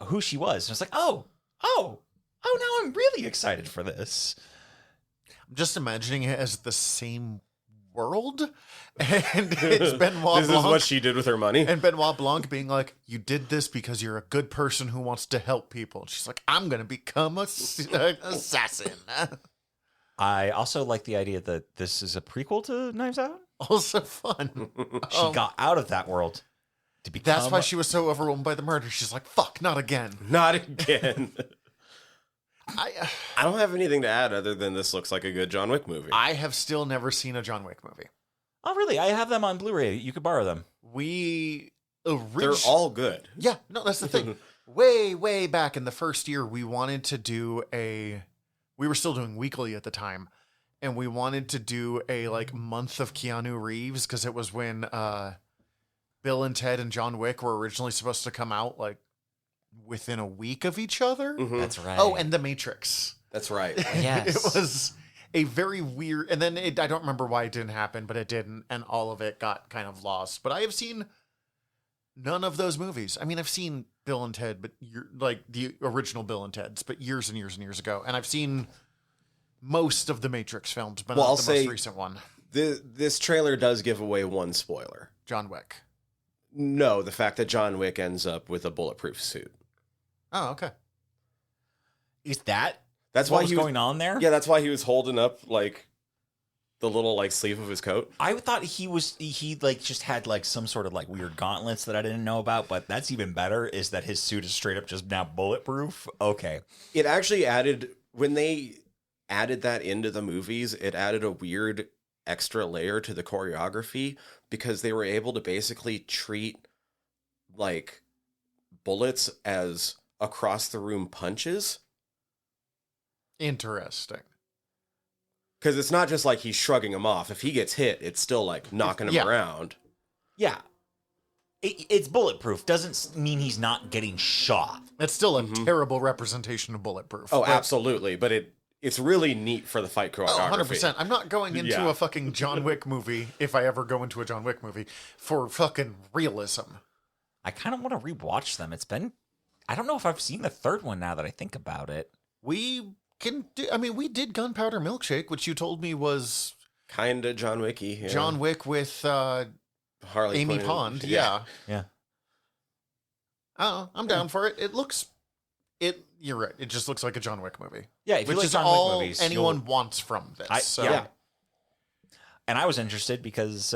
Who she was. And I was like, oh, now I'm really excited for this. I'm just imagining it as the same world. And it's Benoit This Blanc. is what she did with her money. And Benoit Blanc being like, you did this because you're a good person who wants to help people. And she's like, I'm going to become an assassin. I also like the idea that this is a prequel to Knives Out. Also fun. She got out of that world to become. That's why she was so overwhelmed by the murder. She's like, fuck, not again. Not again. I I don't have anything to add other than this looks like a good John Wick movie. I have still never seen a John Wick movie. Oh, really? I have them on Blu-ray. You could borrow them. They're all good. Yeah, no, that's the thing. way back in the first year, we wanted to do we were still doing weekly at the time, and we wanted to do a like month of Keanu Reeves because it was when Bill and Ted and John Wick were originally supposed to come out like within a week of each other. Mhm. That's right. Oh, and The Matrix. That's right. Yes. It was a very weird, and then I don't remember why it didn't happen, but it didn't, and all of it got kind of lost. But I have seen none of those movies. I mean, I've seen Bill and Ted, but like the original Bill and Ted's, but years and years and years ago. And I've seen most of the Matrix films, but Well, not I'll the say- most recent one, This trailer does give away one spoiler. John Wick. No, the fact that John Wick ends up with a bulletproof suit. Oh, okay. Is that That's what why was he was, going on there? Yeah, that's why he was holding up like the little like sleeve of his coat. I thought he like just had like some sort of like weird gauntlets that I didn't know about, but that's even better is that his suit is straight up just now bulletproof. Okay. It actually added, when they added that into the movies, it added a weird extra layer to the choreography because they were able to basically treat like bullets as across the room punches. Interesting. Because it's not just like he's shrugging him off. If he gets hit, it's still like knocking him Yeah. around. Yeah. It's bulletproof. Doesn't mean he's not getting shot. It's still a terrible representation of Bulletproof. Oh, but- absolutely. But it's really neat for the fight choreography. Oh, 100%. I'm not going into Yeah. a fucking John Wick movie, if I ever go into a John Wick movie, for fucking realism. I kind of want to rewatch them. It's been, I don't know if I've seen the third one now that I think about it. We can do, I mean, we did Gunpowder Milkshake, which you told me was Kinda John Wicky. Yeah. John Wick with Harley Amy Quinn. Pond. Yeah. Yeah. I don't know. I'm down for it. You're right. It just looks like a John Wick movie. Yeah, if you Which like is John all Wick movies, anyone wants from this. Yeah. And I was interested because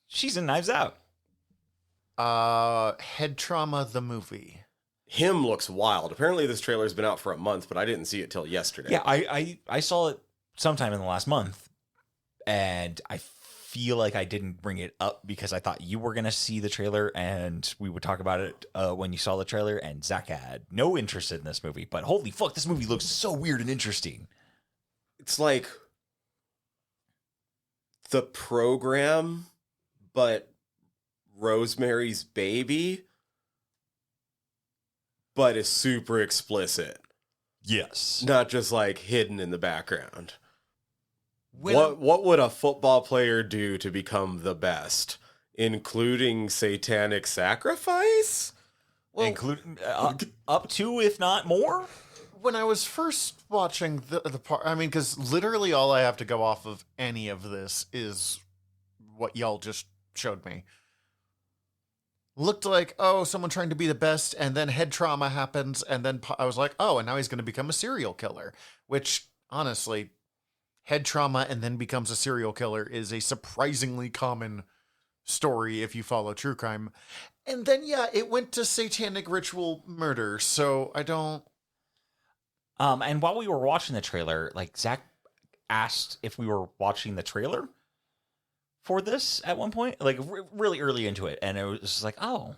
she's in Knives Out. Head Trauma, the movie. Him looks wild. Apparently this trailer's been out for a month, but I didn't see it till yesterday. Yeah, I saw it sometime in the last month, and I feel like I didn't bring it up because I thought you were going to see the trailer and we would talk about it when you saw the trailer, and Zach had no interest in this movie. But holy fuck, this movie looks so weird and interesting. It's like The Program, but Rosemary's Baby, but is super explicit. Yes. Not just like hidden in the background. What would a football player do to become the best, including satanic sacrifice? Well, Including up to, if not more. when I was first watching the part, I mean, because literally all I have to go off of any of this is what y'all just showed me. Looked like, oh, someone trying to be the best, and then head trauma happens, and then I was like, oh, and now he's going to become a serial killer, which, honestly, head trauma and then becomes a serial killer is a surprisingly common story if you follow true crime. And then, yeah, it went to satanic ritual murder, so I don't... And while we were watching the trailer, like, Zach asked if we were watching the trailer for this at one point, like really early into it, and it was just like, oh,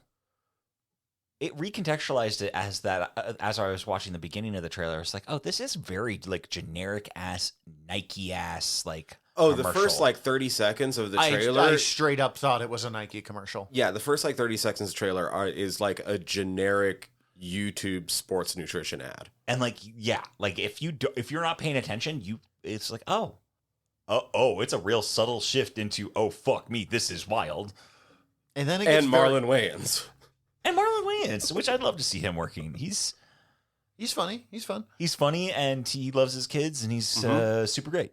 it recontextualized it as that. As I was watching the beginning of the trailer, it's like, oh, this is very like generic ass Nike ass like. Oh, commercial. the first like 30 seconds of the trailer. I straight up thought it was a Nike commercial. Yeah, the first like 30 seconds of the trailer is like a generic YouTube sports nutrition ad. And like, yeah, like if you're not paying attention, it's like, oh, it's a real subtle shift into, oh fuck me, this is wild. And then it gets Marlon Wayans. And Marlon Wayans, which I'd love to see him working. He's funny. He's fun. He's funny, and he loves his kids, and he's super great.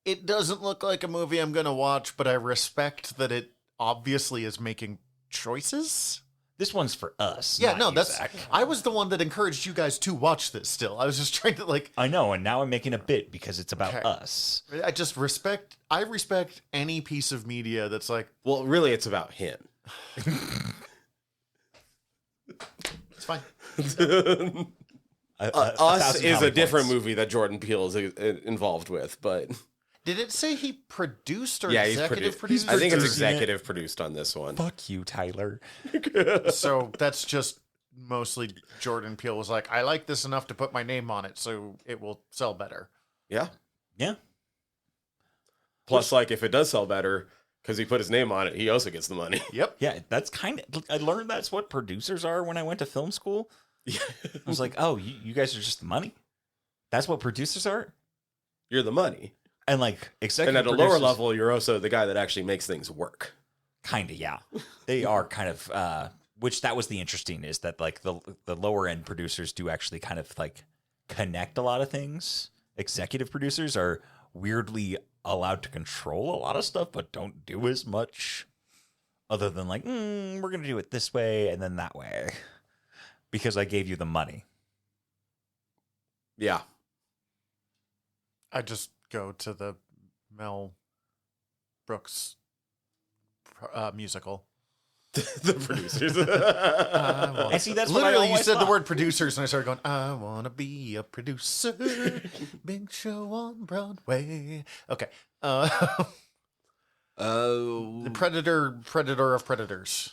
It doesn't look like a movie I'm going to watch, but I respect that it obviously is making choices. This one's for us. Yeah, not no, you, that's... Zach. I was the one that encouraged you guys to watch this still. I was just trying to, like... I know, and now I'm making a bit because it's about Okay. us. I just respect... I respect any piece of media that's like... Well, really, it's about him. It's fine. Us is a different movie that Jordan Peele is involved with, but... Did it say he produced or Yeah, he's executive produced. produced? I think it's producing it. executive produced on this one. Fuck you, Tyler. So that's just mostly Jordan Peele was like, I like this enough to put my name on it so it will sell better. Yeah. Yeah. Plus, like, if it does sell better, because he put his name on it, he also gets the money. Yep. Yeah, that's kind of... I learned that's what producers are when I went to film school. I was like, oh, you guys are just the money? That's what producers are? You're the money. And like executive And at a producers, lower level, you're also the guy that actually makes things work. kind of, yeah. They are kind of which that was the interesting is that like the lower end producers do actually kind of like connect a lot of things. Executive producers are weirdly allowed to control a lot of stuff but don't do as much other than like we're going to do it this way and then that way because I gave you the money. Yeah. I just go to the Mel Brooks musical. The producers. And see, that's what I Literally, you always said the thought. word producers, and I started going, I want to be a producer. Big show on Broadway. Okay. The Predator of Predators.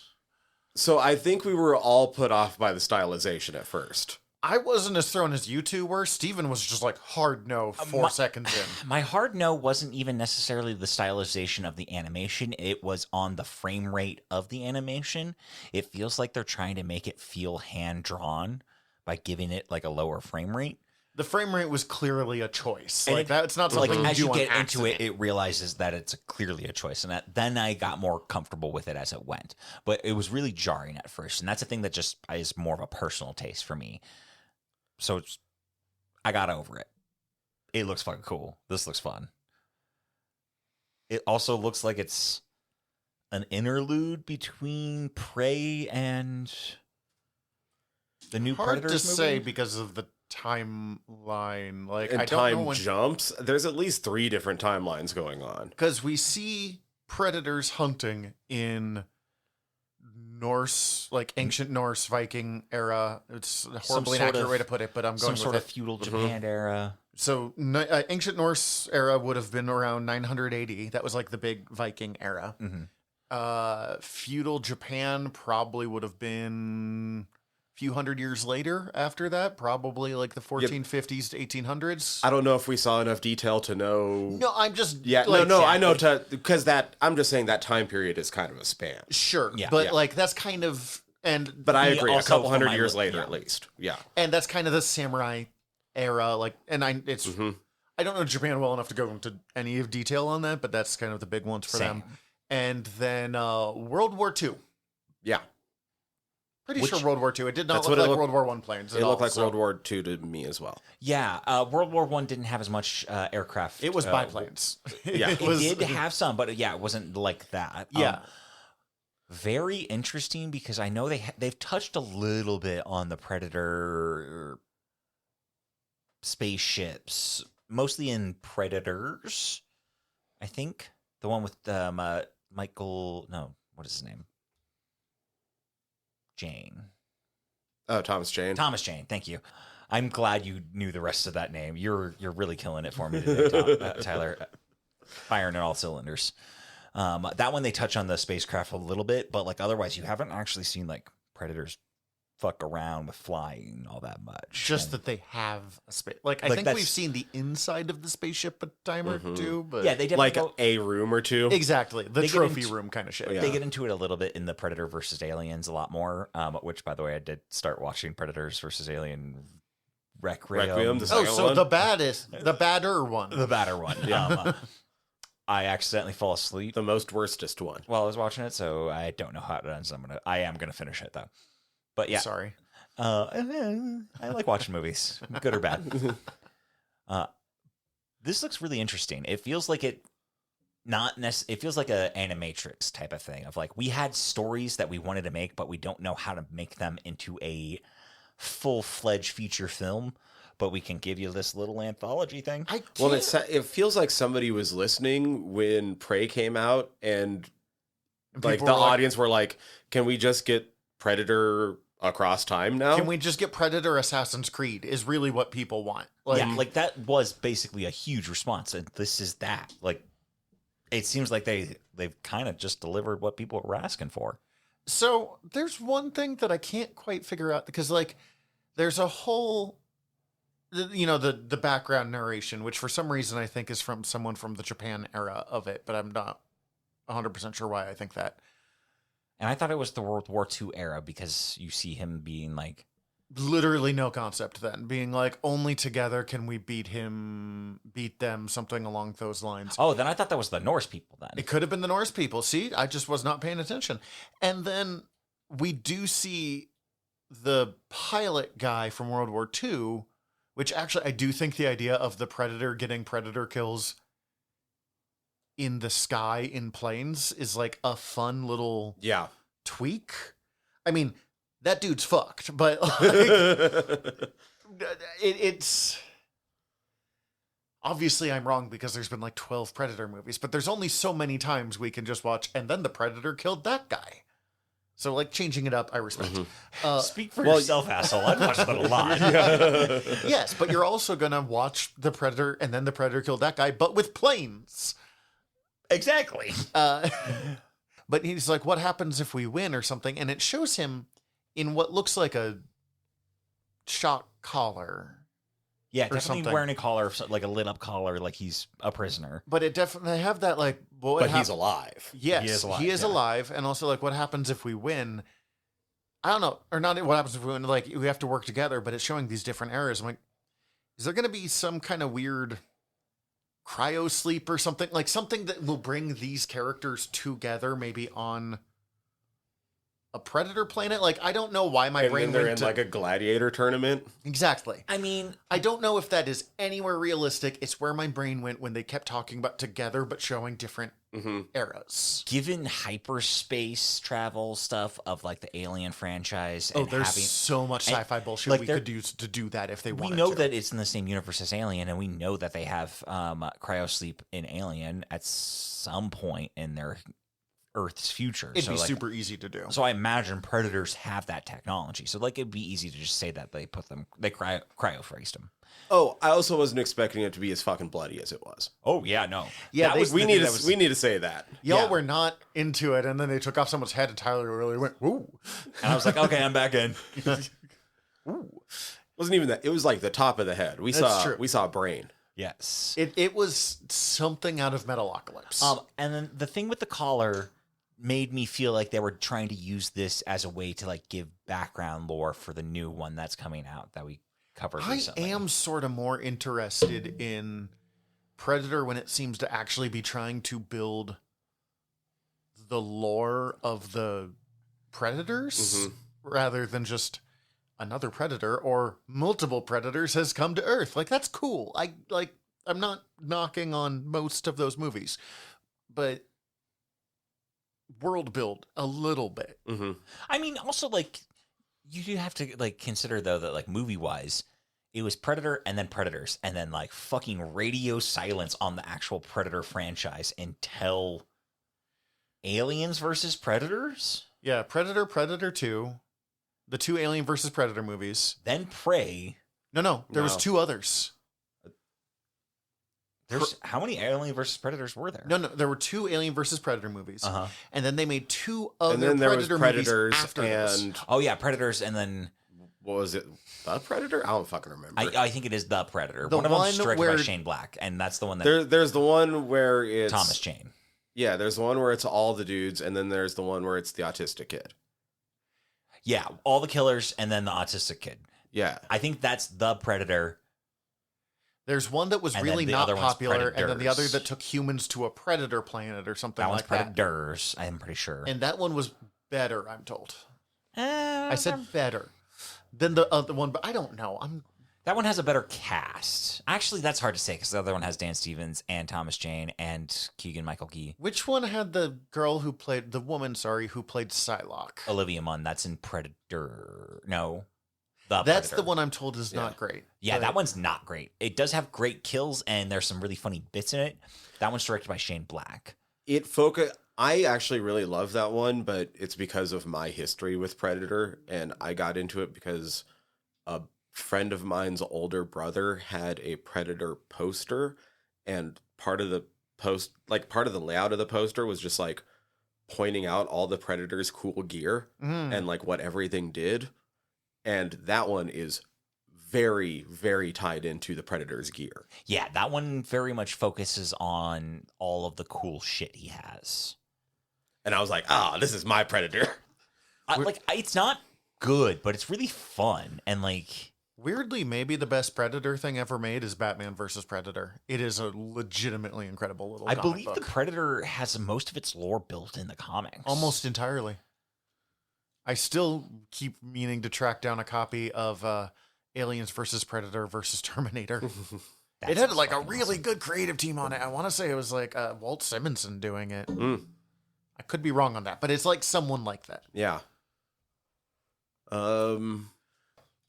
So I think we were all put off by the stylization at first. I wasn't as thrown as you two were. Steven was just like, hard no, 4 seconds in. My hard no wasn't even necessarily the stylization of the animation. It was on the frame rate of the animation. It feels like they're trying to make it feel hand-drawn by giving it like a lower frame rate. The frame rate was clearly a choice. And Like that's not like something as you you do get on into it, accident. it realizes that it's clearly a choice, and then I got more comfortable with it as it went. But it was really jarring at first, and that's a thing that just is more of a personal taste for me. So I got over it. It looks fucking cool. This looks fun. It also looks like it's an interlude between Prey and the new Hard Predators to movie. say because of the timeline. Like And I don't know time when jumps. There's at least 3 different timelines going on. because we see predators hunting in Norse, like ancient Norse Viking era. It's a horribly sort inaccurate of- way to put it, but I'm Some going sort with of it. feudal Japan era. So ancient Norse era would have been around 980. That was like the big Viking era. Feudal Japan probably would have been a few hundred years later after that, probably like the 1450s to 1800s. I don't know if we saw enough detail to know. No, I'm just Yeah, like, no, I know because I'm just saying that time period is kind of a span. Sure, Yeah. but Yeah. like that's kind of But I We agree, a also, couple from hundred my years li- later yeah. at least. Yeah. and that's kind of the samurai era. Like, and it's Mhm. I don't know Japan well enough to go into any of detail on that, but that's kind of the big ones for them. Same. And then World War II. Yeah. Pretty Which- sure World War II. It did not That's look what it like looked- World War One planes. It at looked all, like so World War II to me as well. Yeah, World War I didn't have as much aircraft. It was biplanes. Yeah. it It was. did have some, but yeah, it wasn't like that. Yeah. Very interesting because I know they've touched a little bit on the Predator spaceships, mostly in Predators. I think the one with Michael. No, what is his name? Jane. Oh, Thomas Jane. Thomas Jane. Thank you. I'm glad you knew the rest of that name. You're really killing it for me today, Tyler. Firing on all cylinders. That one they touch on the spacecraft a little bit, but like otherwise you haven't actually seen like Predators fuck around with flying all that much. Just And- that they have a space. Like I Like, think that's- we've seen the inside of the spaceship a time or two, but yeah, they definitely Like go, a room or two. exactly the They get trophy into- room kind of shit. Yeah. they get into it a little bit in the Predator versus Aliens a lot more. Which by the way I did start watching Predators versus Alien Requiem, the Oh, second so one? the badder one. the batter one. Yeah. I accidentally fall asleep The most worstest one. while I was watching it, so I don't know how it ends. I am gonna finish it though. But yeah, Sorry. I like watching movies, good or bad. This looks really interesting. It feels like it feels like a animatrix type of thing of like we had stories that we wanted to make, but we don't know how to make them into a full-fledged feature film. But we can give you this little anthology thing. I can't. Well, it feels like somebody was listening when Prey came out, and like people the were like, audience were like, "Can we just get Predator across time now?" Can we just get Predator Assassin's Creed? Is really what people want. Like, Yeah, like that was basically a huge response, and this is that. Like, it seems like they've kind of just delivered what people were asking for. so there's one thing that I can't quite figure out because like there's a whole the background narration, which for some reason I think is from someone from the Japan era of it, but I'm not 100% sure why I think that. And I thought it was the World War II era because you see him being like, Literally no concept then. Being like, only together can we beat them, something along those lines. oh, then I thought that was the Norse people then. It could have been the Norse people. See, I just was not paying attention. And then we do see the pilot guy from World War II, which actually I do think the idea of the Predator getting Predator kills in the sky in planes is like a fun little Yeah. tweak. I mean, that dude's fucked, but like, it's obviously I'm wrong because there's been like 12 Predator movies, but there's only so many times we can just watch and then the Predator killed that guy. So like changing it up, I respect. Speak for yourself, asshole. I've watched that a lot. Yes, but you're also gonna watch the Predator and then the Predator killed that guy, but with planes. Exactly. But he's like, what happens if we win or something? And it shows him in what looks like a shock collar. Yeah, Or definitely something. wearing a collar, like a lit up collar, like he's a prisoner. But it definitely have that like what But hap- he's alive. Yes, He is alive, he is yeah. alive, and also like what happens if we win? I don't know, or not. What happens if we win? Like we have to work together, but it's showing these different eras. I'm like, Is there going to be some kind of weird cryo sleep or something? Like something that will bring these characters together, maybe on a Predator planet? Like, I don't know why my And brain then they're in went to... like a gladiator tournament. Exactly. I mean, I don't know if that is anywhere realistic. It's where my brain went when they kept talking about together, but showing different eras. given hyperspace travel stuff of like the Alien franchise, Oh, and there's having, so much and, sci-fi bullshit like, we there- could use to do that if they we wanted know to. that it's in the same universe as Alien, and we know that they have cryosleep in Alien at some point in their Earth's future. It'd so be like, super easy to do. So I imagine Predators have that technology. So like it'd be easy to just say that they cryo-freezed them. Oh, I also wasn't expecting it to be as fucking bloody as it was. Oh yeah, no. Yeah, That they- was We the need thing to that was- we need to say that. Y'all yeah. were not into it, and then they took off someone's head, and Tyler really went, "Ooh, And I was like, okay, I'm back in. ooh." Wasn't even that. It was like the top of the head. That's true. We saw brain. Yes. It was something out of Metalocalypse. And then the thing with the collar made me feel like they were trying to use this as a way to like give background lore for the new one that's coming out that we covered I recently. am sort of more interested in Predator when it seems to actually be trying to build the lore of the Predators rather than just another Predator or multiple Predators has come to Earth. Like, that's cool. I'm not knocking on most of those movies, but world build a little bit. I mean, also like you do have to like consider though that like movie wise, it was Predator and then Predators and then like fucking radio silence on the actual Predator franchise until Aliens versus Predators, Yeah, Predator, Predator 2, the two Alien versus Predator movies. then Prey. No, there was No. two others. There's how many Alien versus Predators were there? No, there were two Alien versus Predator movies, Uh-huh. and then they made two other And then there was Predator Predators movies after those. and Oh yeah, Predators, and then what was it? The Predator? I don't fucking remember. I think it is the Predator. The one of them's one directed where- by Shane Black, and that's the one that There's the one where it's Thomas Jane. Yeah, there's the one where it's all the dudes, and then there's the one where it's the autistic kid. Yeah, all the killers, and then the autistic kid. Yeah. I think that's the Predator. There's one that was And really then the not other one's popular, and then the other Predators. that took humans to a predator planet or something That one's like that. Predators. I'm pretty sure. And that one was better, I'm told. I I said better than the other one, but I don't know. that one has a better cast. Actually, that's hard to say because the other one has Dan Stevens and Thomas Jane and Keegan Michael Key. Which one had the girl who played the woman? Sorry, who played Psylocke? Olivia Munn. That's in Predator. No, the That's Predator. the one I'm told is not great. Yeah, But that one's not great. It does have great kills, and there's some really funny bits in it. That one's directed by Shane Black. I actually really love that one, but it's because of my history with Predator, and I got into it because a friend of mine's older brother had a Predator poster, and part of the layout of the poster was just like pointing out all the Predator's cool gear and like what everything did. And that one is very, very tied into the Predator's gear. Yeah, that one very much focuses on all of the cool shit he has. And I was like, this is my Predator. It's not good, but it's really fun. And like, Weirdly, maybe the best Predator thing ever made is Batman versus Predator. It is a legitimately incredible little I comic believe book. the Predator has most of its lore built in the comics. Almost entirely. I still keep meaning to track down a copy of Aliens versus Predator versus Terminator. That It had sounds like a fucking really awesome. good creative team on it. I want to say it was like Walt Simonson doing it. I could be wrong on that, but it's like someone like that. Yeah.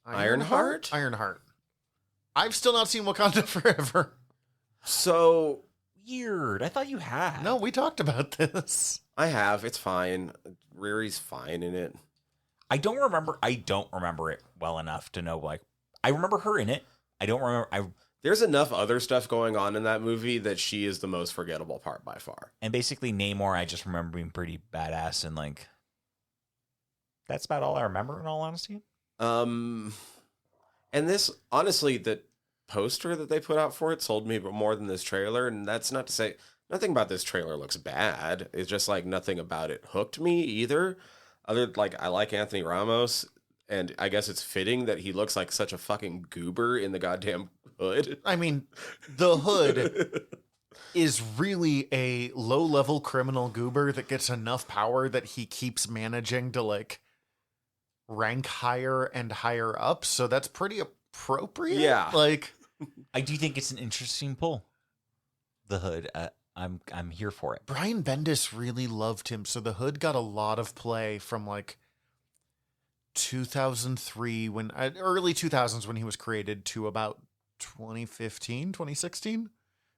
Ironheart? Ironheart. I've still not seen Wakanda Forever. So Weird. I thought you had. No, we talked about this. I have. It's fine. Riri's fine in it. I don't remember it well enough to know. Like, I remember her in it. I don't remember. There's enough other stuff going on in that movie that she is the most forgettable part by far. And basically, Namor, I just remember being pretty badass, and like, that's about all I remember. In all honesty. And this, honestly, the poster that they put out for it sold me more than this trailer. And that's not to say nothing about this trailer looks bad. It's just like nothing about it hooked me either. I like Anthony Ramos, and I guess it's fitting that he looks like such a fucking goober in the goddamn Hood. I mean, the Hood is really a low-level criminal goober that gets enough power that he keeps managing to, like, rank higher and higher up. So that's pretty appropriate. Yeah. Like, I do think it's an interesting pull. The Hood. I'm here for it. Brian Bendis really loved him. So the Hood got a lot of play from, like, 2003, early 2000s when he was created, to about 2015, 2016,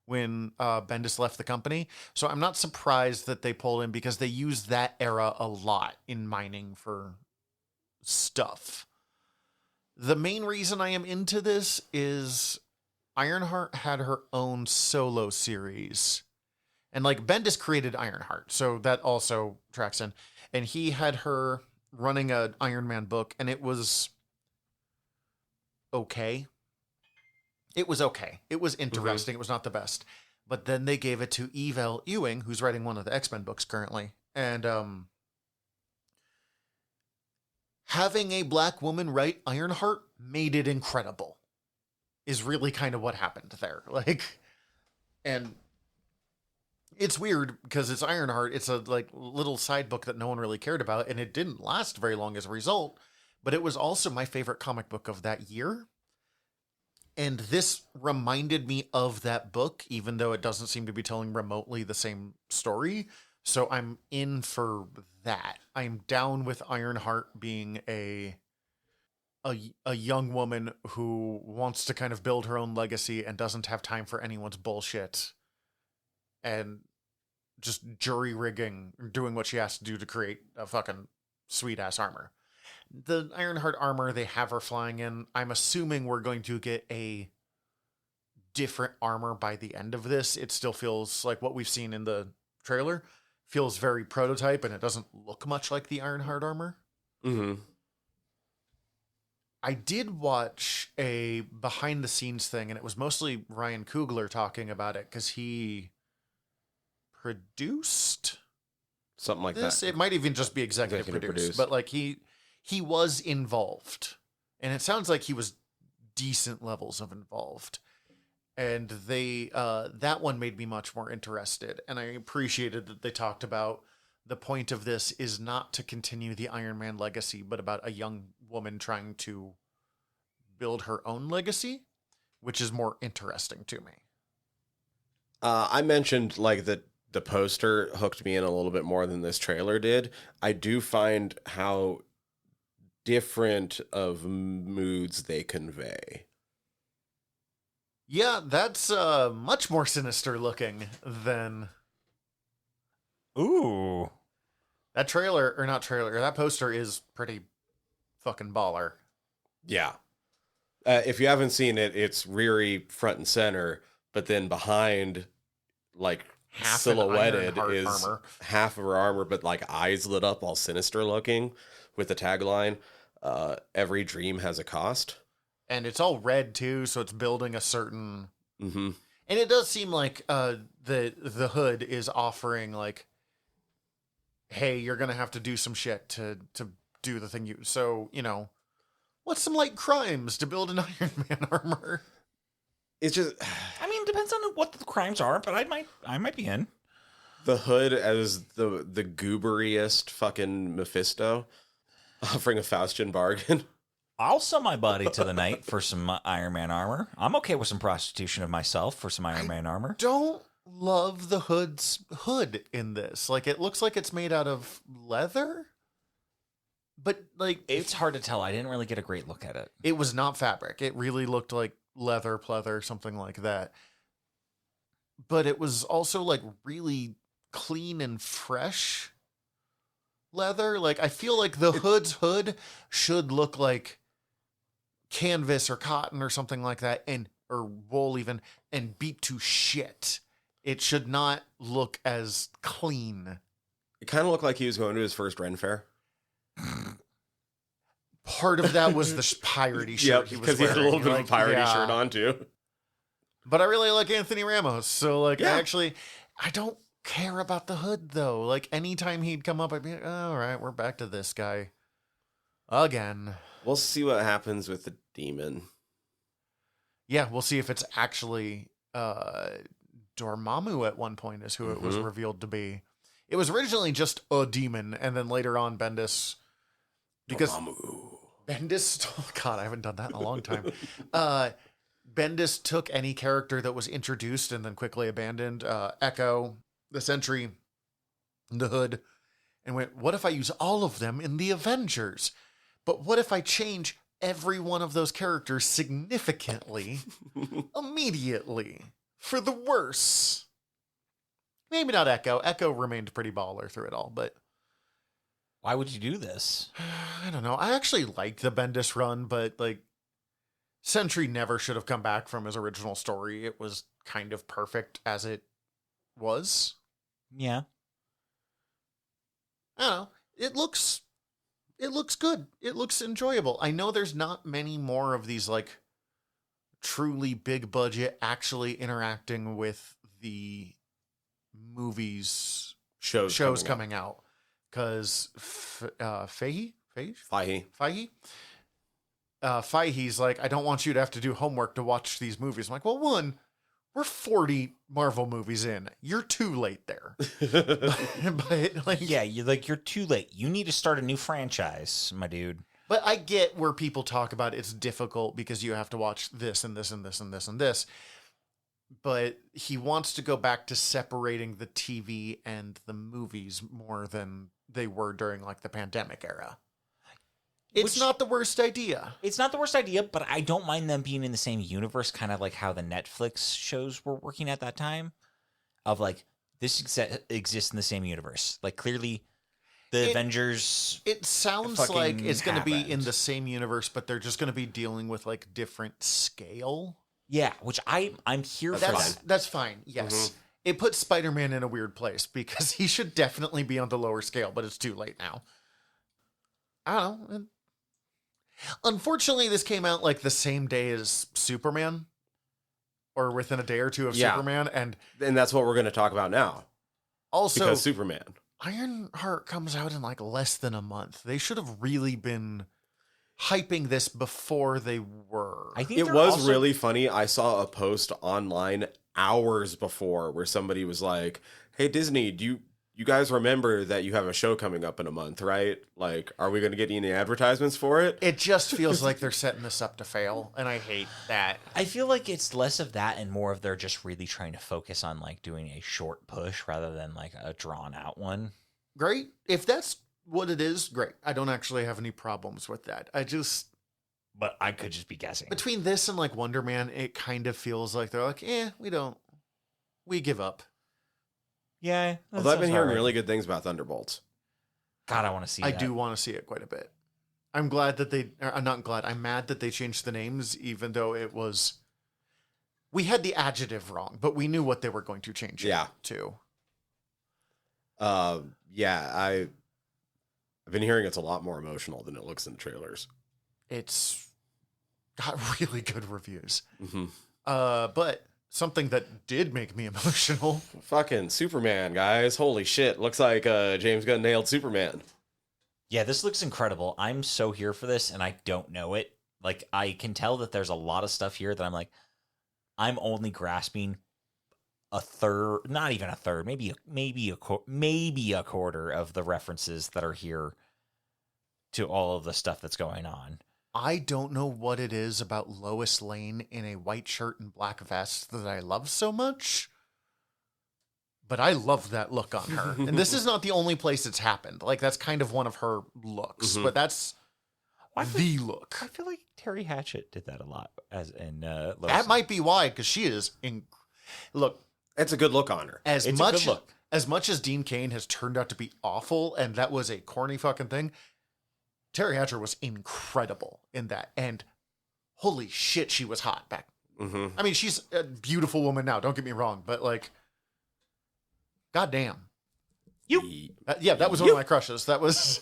when Bendis left the company. So I'm not surprised that they pulled him, because they used that era a lot in mining for stuff. The main reason I am into this is Ironheart had her own solo series. And, like, Bendis created Ironheart, so that also tracks in. And he had her running an Iron Man book, and it was okay. It was okay. It was interesting. It was not the best. But then they gave it to Eve Ewing, who's writing one of the X-Men books currently. And having a black woman write Ironheart made it incredible, is really kind of what happened there. Like, and it's weird because it's Ironheart. It's a, like, little side book that no one really cared about, and it didn't last very long as a result. But it was also my favorite comic book of that year. And this reminded me of that book, even though it doesn't seem to be telling remotely the same story. So I'm in for that. I'm down with Ironheart being a young woman who wants to kind of build her own legacy and doesn't have time for anyone's bullshit. And just jury rigging, doing what she has to do to create a fucking sweet ass armor. The Ironheart armor they have her flying in, I'm assuming we're going to get a different armor by the end of this. It still feels like what we've seen in the trailer. Feels very prototype, and it doesn't look much like the Ironheart armor. Mm-hmm. I did watch a behind the scenes thing, and it was mostly Ryan Coogler talking about it, because he produced Something like this. that. It might even just be executive produced, but, like, he was involved, and it sounds like he was decent levels of involved. And they that one made me much more interested, and I appreciated that they talked about the point of this is not to continue the Iron Man legacy, but about a young woman trying to build her own legacy, which is more interesting to me. I mentioned, like, that the poster hooked me in a little bit more than this trailer did. I do find how different of moods they convey. Yeah, that's much more sinister looking than Ooh. that that poster is pretty fucking baller. Yeah. If you haven't seen it, it's Riri front and center, but then behind, like, Half silhouetted an is armor. half of her armor, but, like, eyes lit up, all sinister looking, with the tagline, every dream has a cost. And it's all red too, so it's building a certain. Mm-hmm. And it does seem like the Hood is offering, like, hey, you're gonna have to do some shit to do the thing you. So, you know, what's some light crimes to build an Iron Man armor? It's just, I mean, depends on what the crimes are, but I might be in. the Hood as the gooberiest fucking Mephisto, offering a Faustian bargain. I'll sell my body to the night for some Iron Man armor. I'm okay with some prostitution of myself for some Iron Man armor. Don't love the Hood's hood in this. Like, it looks like it's made out of leather, but, like, It's hard to tell. I didn't really get a great look at it. it was not fabric. It really looked like leather, pleather, something like that. But it was also, like, really clean and fresh leather. Like, I feel like the Hood's hood should look like canvas or cotton or something like that, and or wool even, and beat to shit. It should not look as clean. It kind of looked like he was going to his first Ren Fair. Part of that was the piratey shirt he was because he had a little wearing. bit of a piratey yeah. shirt on too. But I really like Anthony Ramos, so, like, Yeah. I don't care about the Hood though. Like, anytime he'd come up, I'd be like, oh, all right, we're back to this guy again. We'll see what happens with the demon. Yeah, we'll see if it's actually Dormammu at one point is who it was revealed to be. It was originally just a demon, and then later on Bendis, because Dormammu. Bendis, oh God, I haven't done that in a long time. Bendis took any character that was introduced and then quickly abandoned, Echo, the Sentry, the Hood, and went, what if I use all of them in the Avengers? But what if I change every one of those characters significantly, immediately, for the worse? Maybe not Echo. Echo remained pretty baller through it all, but... Why would you do this? I don't know. I actually liked the Bendis run, but, like, Sentry never should have come back from his original story. It was kind of perfect as it was. Yeah. I don't know. It looks good. It looks enjoyable. I know there's not many more of these, like, truly big budget actually interacting with the movies shows coming out. Because Feige's like, I don't want you to have to do homework to watch these movies. I'm like, well, one, we're 40 Marvel movies in. You're too late there. But like, yeah, you're too late. You need to start a new franchise, my dude. But I get where people talk about it's difficult because you have to watch this and this and this and this and this. But he wants to go back to separating the TV and the movies more than they were during like the pandemic era. It's not the worst idea. It's not the worst idea, but I don't mind them being in the same universe, kind of like how the Netflix shows were working at that time. Of like, this exists in the same universe. Like, clearly, the Avengers... It sounds like it's going to be in the same universe, but they're just going to be dealing with, like, different scale. Yeah, which I'm here for. That's fine, yes. Mm-hmm. It puts Spider-Man in a weird place, because he should definitely be on the lower scale, but it's too late now. I don't know. Unfortunately, this came out like the same day as Superman, or within a day or two of Superman, and that's what we're going to talk about now. Also, because Superman, Ironheart comes out in like less than a month. They should have really been hyping this before they were. I think it was really funny. I saw a post online hours before where somebody was like, "Hey Disney, do you guys remember that you have a show coming up in a month, right? Like, are we going to get any advertisements for it?" It just feels like they're setting this up to fail, and I hate that. I feel like it's less of that and more of they're just really trying to focus on, like, doing a short push rather than, like, a drawn-out one. Great. If that's what it is, great. I don't actually have any problems with that. But I could just be guessing. Between this and, like, Wonder Man, it kind of feels like they're like, we give up. Yeah. Although I've been hearing really good things about Thunderbolts. God, I want to see it. I do want to see it quite a bit. I'm glad that I'm mad that they changed the names, even though we had the adjective wrong, but we knew what they were going to change it to. I've been hearing it's a lot more emotional than it looks in the trailers. It's got really good reviews. Mm-hmm. But something that did make me emotional. Fucking Superman, guys. Holy shit. Looks like James Gunn nailed Superman. Yeah, this looks incredible. I'm so here for this, and I don't know it. Like, I can tell that there's a lot of stuff here that I'm like, I'm only grasping a third, not even a third, maybe a quarter of the references that are here to all of the stuff that's going on. I don't know what it is about Lois Lane in a white shirt and black vest that I love so much, but I love that look on her. And this is not the only place it's happened. Like, that's kind of one of her looks, but that's the look. I feel like Terry Hatchett did that a lot as in Lois. That might be why, because she is look. It's a good look on her. As much as Dean Cain has turned out to be awful, and that was a corny fucking thing, Terry Hatcher was incredible in that, and holy shit, she was hot back. Mm-hmm. I mean, she's a beautiful woman now, don't get me wrong, but like, goddamn. That was one of my crushes. That was,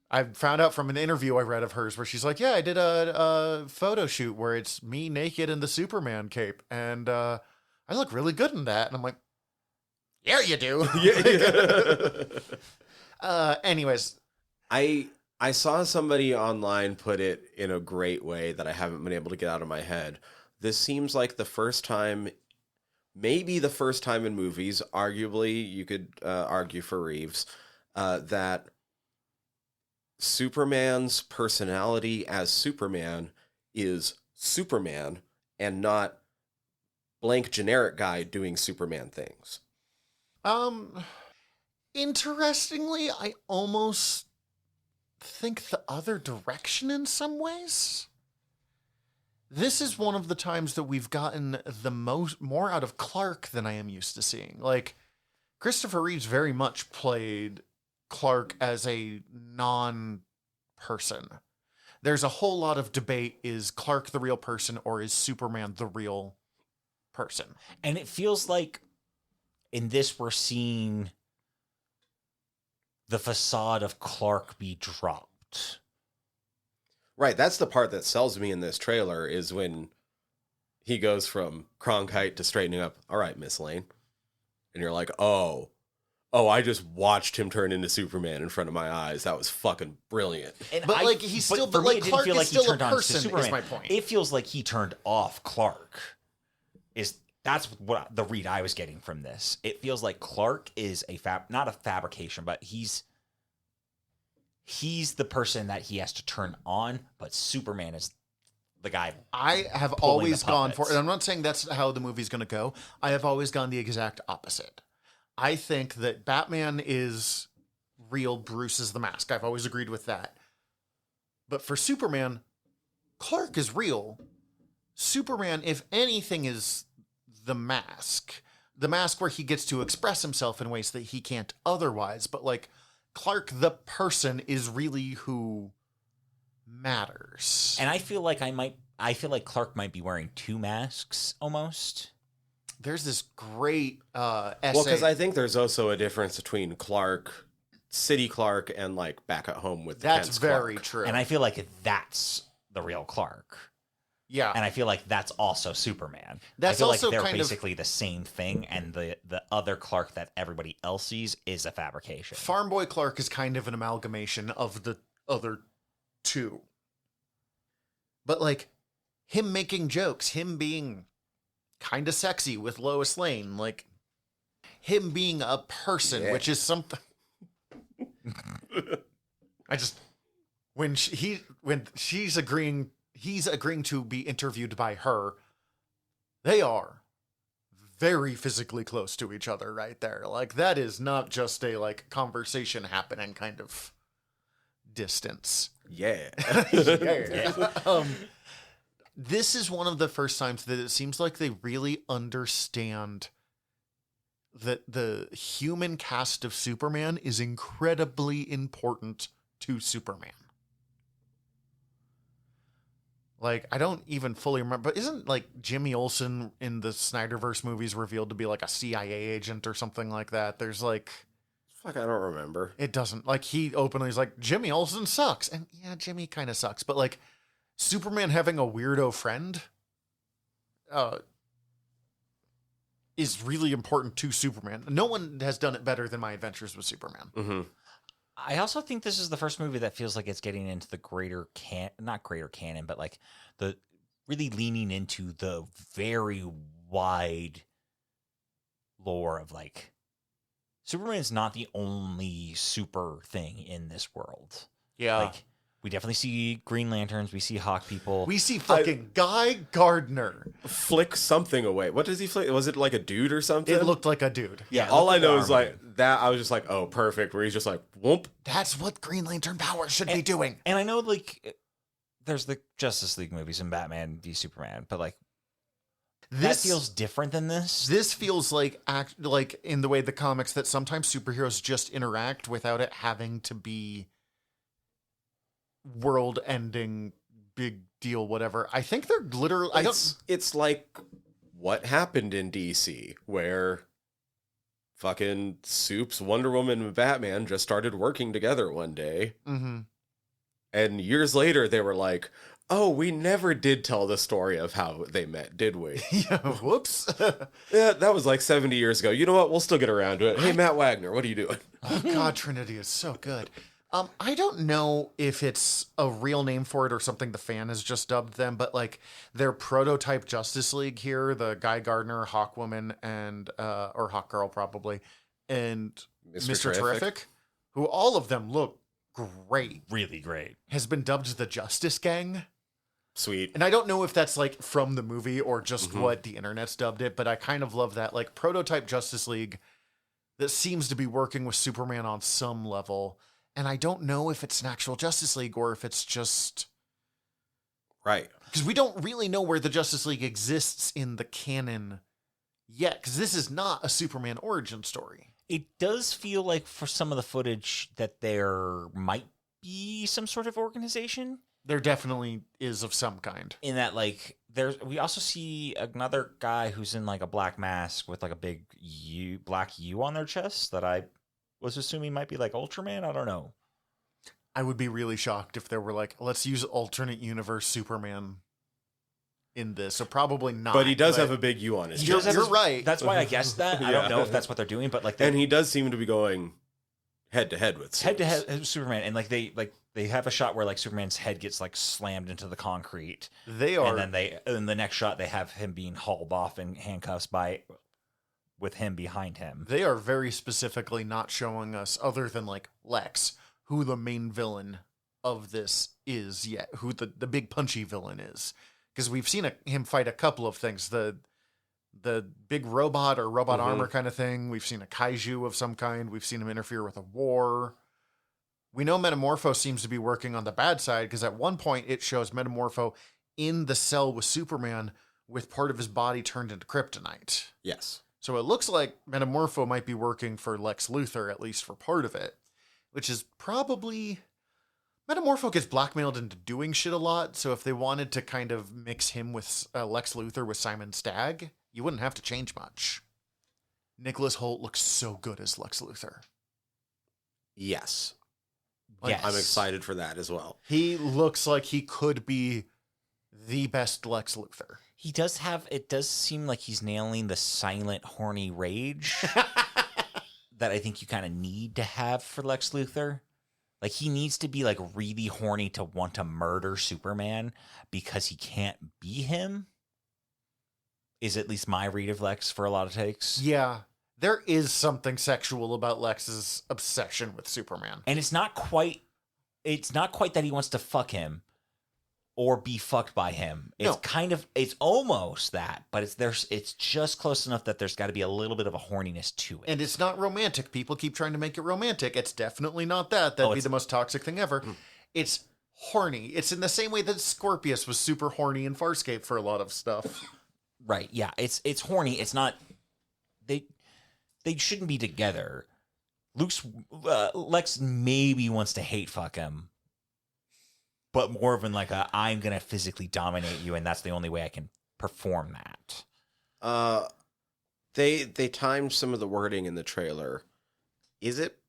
I found out from an interview I read of hers where she's like, I did a photo shoot where it's me naked in the Superman cape, and I look really good in that. And I'm like, yeah, you do. Anyways. I saw somebody online put it in a great way that I haven't been able to get out of my head, this seems like the first time, maybe the first time in movies, arguably, you could argue for Reeves, that Superman's personality as Superman is Superman and not blank generic guy doing Superman things. Interestingly, I almost think the other direction in some ways. This is one of the times that we've gotten the more out of Clark than I am used to seeing. Like, Christopher Reeves very much played Clark as a non-person. There's a whole lot of debate, is Clark the real person or is Superman the real person? And it feels like in this we're seeing the facade of Clark be dropped. Right, that's the part that sells me in this trailer, is when he goes from Cronkite to straightening up. All right, Miss Lane. And you're like, oh, I just watched him turn into Superman in front of my eyes. That was fucking brilliant. And But like he's still, but like Clark is still a person. Is my point. It feels like he turned off Clark. That's what the read I was getting from this. It feels like Clark is not a fabrication, but he's the person that he has to turn on, but Superman is the guy. I have always gone for, and I'm not saying that's how the movie's going to go. I have always gone the exact opposite. I think that Batman is real, Bruce is the mask. I've always agreed with that. But for Superman, Clark is real. Superman, if anything, is the mask where he gets to express himself in ways that he can't otherwise. But like, Clark the person is really who matters. And I feel like Clark might be wearing two masks almost. There's this great essay. Well, because I think there's also a difference between Clark, City Clark, and like back at home with that's Kent's very Clark. true. And I feel like that's the real Clark. Yeah. And I feel like that's also Superman. That's I feel also like they're kind of basically the same thing, and the other Clark that everybody else sees is a fabrication. Farm Boy Clark is kind of an amalgamation of the other two. But like, him making jokes, him being kind of sexy with Lois Lane, like him being a person, which is something. I just when he's agreeing to be interviewed by her, they are very physically close to each other right there. Like, that is not just a like conversation happening kind of distance. Yeah. Yeah. This is one of the first times that it seems like they really understand that the human cast of Superman is incredibly important to Superman. Like, I don't even fully remember, but isn't like Jimmy Olsen in the Snyderverse movies revealed to be like a CIA agent or something like that? There's like, Fuck, I don't remember. it doesn't, like, he openly is like, Jimmy Olsen sucks. And yeah, Jimmy kind of sucks, but like, Superman having a weirdo friend is really important to Superman. No one has done it better than My Adventures with Superman. Mm-hmm. I also think this is the first movie that feels like it's getting into the not greater canon, but like the really leaning into the very wide lore of like, Superman is not the only super thing in this world. Yeah. Like, we definitely see Green Lanterns. We see Hawk people. We see fucking Guy Gardner. Flick something away. What does he flick? Was it like a dude or something? It looked like a dude. Yeah, all I know is like that. I was just like, oh, perfect. Where he's just like, whoop. That's what Green Lantern power should be doing. And I know, like, there's the Justice League movies and Batman v Superman, but like, that feels different than this. This feels like like in the way the comics that sometimes superheroes just interact without it having to be world-ending, big deal, whatever. I think they're literally. It's like what happened in DC, where fucking Supes, Wonder Woman, and Batman just started working together one day, and years later they were like, "Oh, we never did tell the story of how they met, did we?" Yeah, whoops. Yeah, that was like 70 years ago. You know what? We'll still get around to it. Hey, Matt Wagner, what are you doing? Oh God, Trinity is so good. I don't know if it's a real name for it or something the fan has just dubbed them, but like their prototype Justice League here, the Guy Gardner, Hawkwoman, and or Hawkgirl probably, and Mr. Terrific, who all of them look great, Really great. has been dubbed the Justice Gang. Sweet. And I don't know if that's like from the movie or just what the internet's dubbed it, but I kind of love that like prototype Justice League that seems to be working with Superman on some level. And I don't know if it's an actual Justice League or if it's just... Right. Because we don't really know where the Justice League exists in the canon yet, because this is not a Superman origin story. It does feel like for some of the footage that there might be some sort of organization. There definitely is of some kind. In that, like, we also see another guy who's in like a black mask with like a big black U on their chest that I was assuming might be like Ultraman. I don't know. I would be really shocked if there were like, let's use alternate universe Superman in this. So probably not. But he does have a big U on his You're chest. right. That's why I guessed that. I don't know if that's what they're doing, but like, And he does seem to be going head to head with head to head Superman, and like they have a shot where like Superman's head gets like slammed into the concrete. They are, and then in the next shot they have him being hauled off in handcuffs with him behind him. They are very specifically not showing us, other than like Lex, who the main villain of this is yet, who the big punchy villain is. Because we've seen him fight a couple of things. The big robot or robot armor kind of thing. We've seen a kaiju of some kind. We've seen him interfere with a war. We know Metamorpho seems to be working on the bad side, because at one point it shows Metamorpho in the cell with Superman with part of his body turned into kryptonite. Yes. So it looks like Metamorpho might be working for Lex Luthor, at least for part of it, which is probably... Metamorpho gets blackmailed into doing shit a lot, so if they wanted to kind of mix him with Lex Luthor with Simon Stagg, you wouldn't have to change much. Nicholas Hoult looks so good as Lex Luthor. Yes. Yes. I'm excited for that as well. He looks like he could be the best Lex Luthor. He does have, it does seem like he's nailing the silent, horny rage that I think you kind of need to have for Lex Luthor. Like, he needs to be, like, really horny to want to murder Superman because he can't be him, is at least my read of Lex for a lot of takes. Yeah, there is something sexual about Lex's obsession with Superman. And it's not quite that he wants to fuck him or be fucked by him. It's it's almost that, but it's just close enough that there's got to be a little bit of a horniness to it. And it's not romantic. People keep trying to make it romantic. It's definitely not that. That'd be the most toxic thing ever. It's horny. It's in the same way that Scorpius was super horny in Farscape for a lot of stuff. Right, yeah. It's horny. It's not... They shouldn't be together. Lex maybe wants to hate fuck him, but more of in like I'm gonna physically dominate you, and that's the only way I can perform that. They timed some of the wording in the trailer. Is it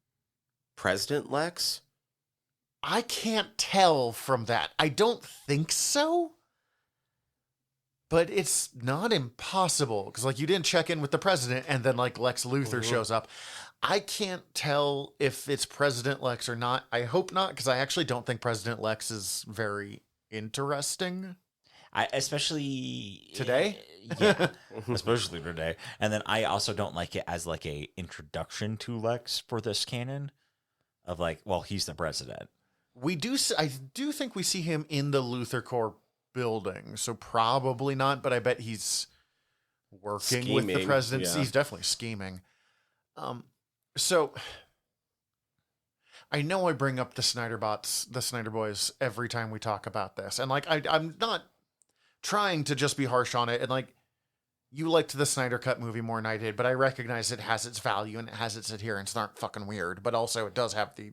President Lex? I can't tell from that. I don't think so. But it's not impossible, because like you didn't check in with the president and then like Lex Luthor shows up. I can't tell if it's President Lex or not. I hope not, because I actually don't think President Lex is very interesting. Especially today. Yeah, especially today. And then I also don't like it as like a introduction to Lex for this canon of like, well, he's the president. I do think we see him in the Luthor Corps building, so probably not, but I bet he's working with the president. Yeah. He's definitely scheming. So I know I bring up the Snyder Boys every time we talk about this, and like I'm not trying to just be harsh on it, and like you liked the Snyder Cut movie more than I did, but I recognize it has its value and it has its adherents that aren't fucking weird, but also it does have the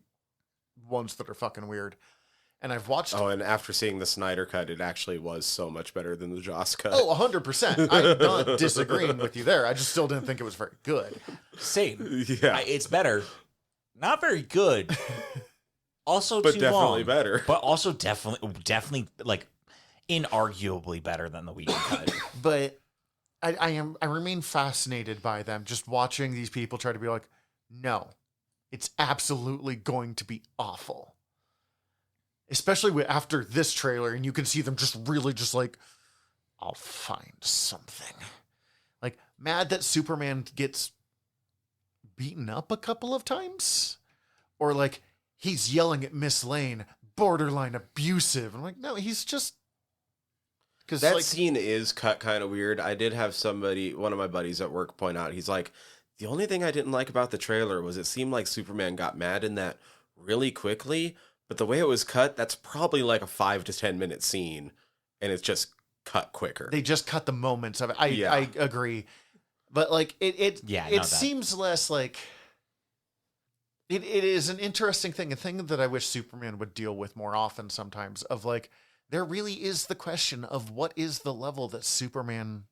ones that are fucking weird. And I've watched... Oh, and after seeing the Snyder Cut, it actually was so much better than the Joss Cut. Oh, 100%. I'm not disagreeing with you there. I just still didn't think it was very good. Same. Yeah. It's better. Not very good. Also but too definitely long. Better. But also definitely like inarguably better than the Whedon Cut. But I remain fascinated by them, just watching these people try to be like, no, it's absolutely going to be awful. Especially after this trailer, and you can see them just really just like, I'll find something. Like, mad that Superman gets beaten up a couple of times? Or like, he's yelling at Miss Lane, borderline abusive. I'm like, no, he's just... Because That like, scene is cut kind of weird. I did have one of my buddies at work, point out, he's like, the only thing I didn't like about the trailer was it seemed like Superman got mad in that really quickly, but the way it was cut, that's probably like a 5 to 10 minute scene, and it's just cut quicker. they just cut the moments of it. I agree. But like, it seems less like... It is an interesting thing, a thing that I wish Superman would deal with more often sometimes, of like, there really is the question of what is the level that Superman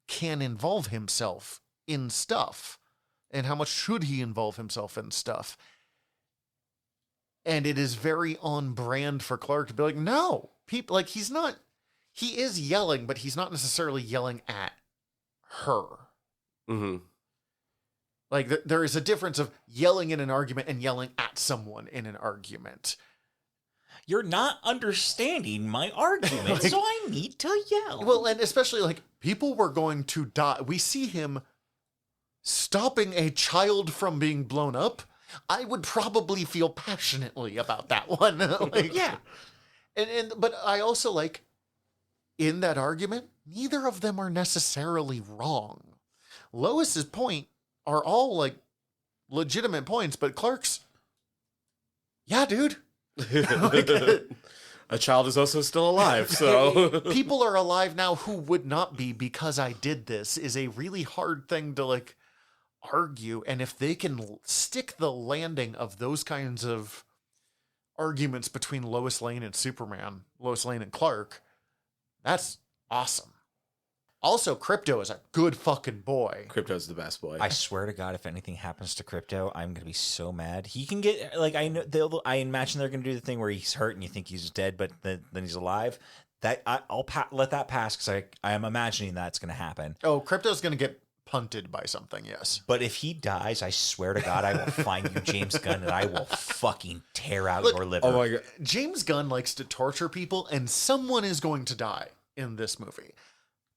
can involve himself in stuff, and how much should he involve himself in stuff. And it is very on brand for Clark to be like, no, people, like, he is yelling, but he's not necessarily yelling at her. Mm-hmm. Like, there is a difference of yelling in an argument and yelling at someone in an argument. You're not understanding my argument, Like- so I need to yell. Well, and especially, like, people were going to die. We see him stopping a child from being blown up. I would probably feel passionately about that one. Like, yeah. But I also, like, in that argument, neither of them are necessarily wrong. Lois's point are all, like, legitimate points, but Clark's, yeah, dude. A child is also still alive, so People are alive now who would not be because I did this is a really hard thing to, like, argue. And if they can stick the landing of those kinds of arguments between Lois Lane and Superman, Lois Lane and Clark, that's awesome. Also, Crypto is a good fucking boy. Crypto's the best boy. I swear to God, if anything happens to Crypto, I'm gonna be so mad. He can get like I imagine they're gonna do the thing where he's hurt and you think he's dead, but then he's alive. That I'll let that pass because I am imagining that's gonna happen. Oh, Crypto's going to get punted by something, yes. But if he dies, I swear to God, I will find you, James Gunn, and I will fucking tear out Look, your liver. oh my god. James Gunn likes to torture people, and someone is going to die in this movie.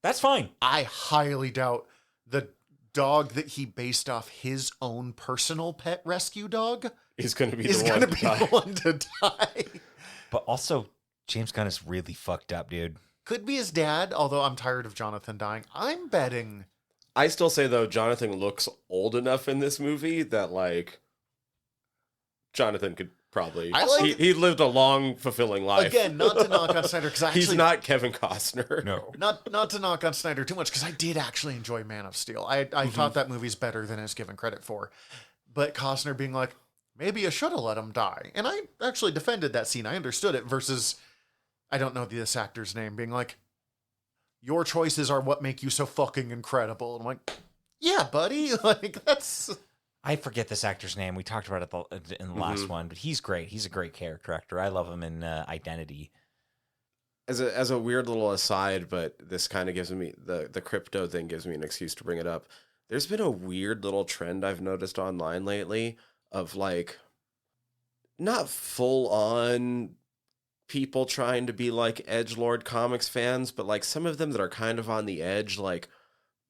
That's fine. I highly doubt the dog that he based off his own personal pet rescue dog He's going to be is the going one to to be die. the one to die. But also, James Gunn is really fucked up, dude. Could be his dad, although I'm tired of Jonathan dying. I'm betting. I still say, though, Jonathan looks old enough in this movie that, like, Jonathan could probably... I like- he lived a long, fulfilling life. Again, not to knock on Snyder, because I actually... He's not Kevin Costner. No. Not to knock on Snyder too much, because I did actually enjoy Man of Steel. I thought that movie's better than it's given credit for. But Costner being like, maybe I should have let him die. And I actually defended that scene. I understood it versus, I don't know this actor's name, being like, your choices are what make you so fucking incredible. And I'm like, yeah, buddy. Like, that's... I forget this actor's name. We talked about it in the last one, but he's great. He's a great character actor. I love him in Identity. As a weird little aside, but this kind of gives me, the Crypto thing gives me an excuse to bring it up. There's been a weird little trend I've noticed online lately of, like, not full on people trying to be like edgelord comics fans, but like some of them that are kind of on the edge, like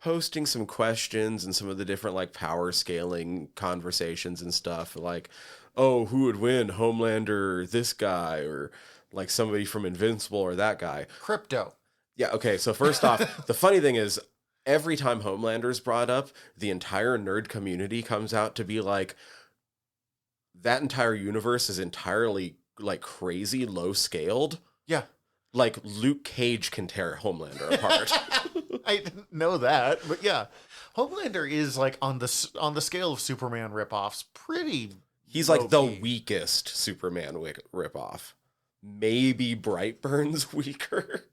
posting some questions and some of the different like power scaling conversations and stuff, like, oh, who would win, Homelander or this guy, or like somebody from Invincible or that guy. Crypto. Yeah, okay, so first off, the funny thing is, every time Homelander is brought up, the entire nerd community comes out to be like, that entire universe is entirely like crazy low scaled. Yeah. Like Luke Cage can tear Homelander apart. I didn't know that, but yeah. Homelander is like on the scale of Superman ripoffs, pretty He's like the low-key. weakest Superman ripoff. Maybe Brightburn's weaker.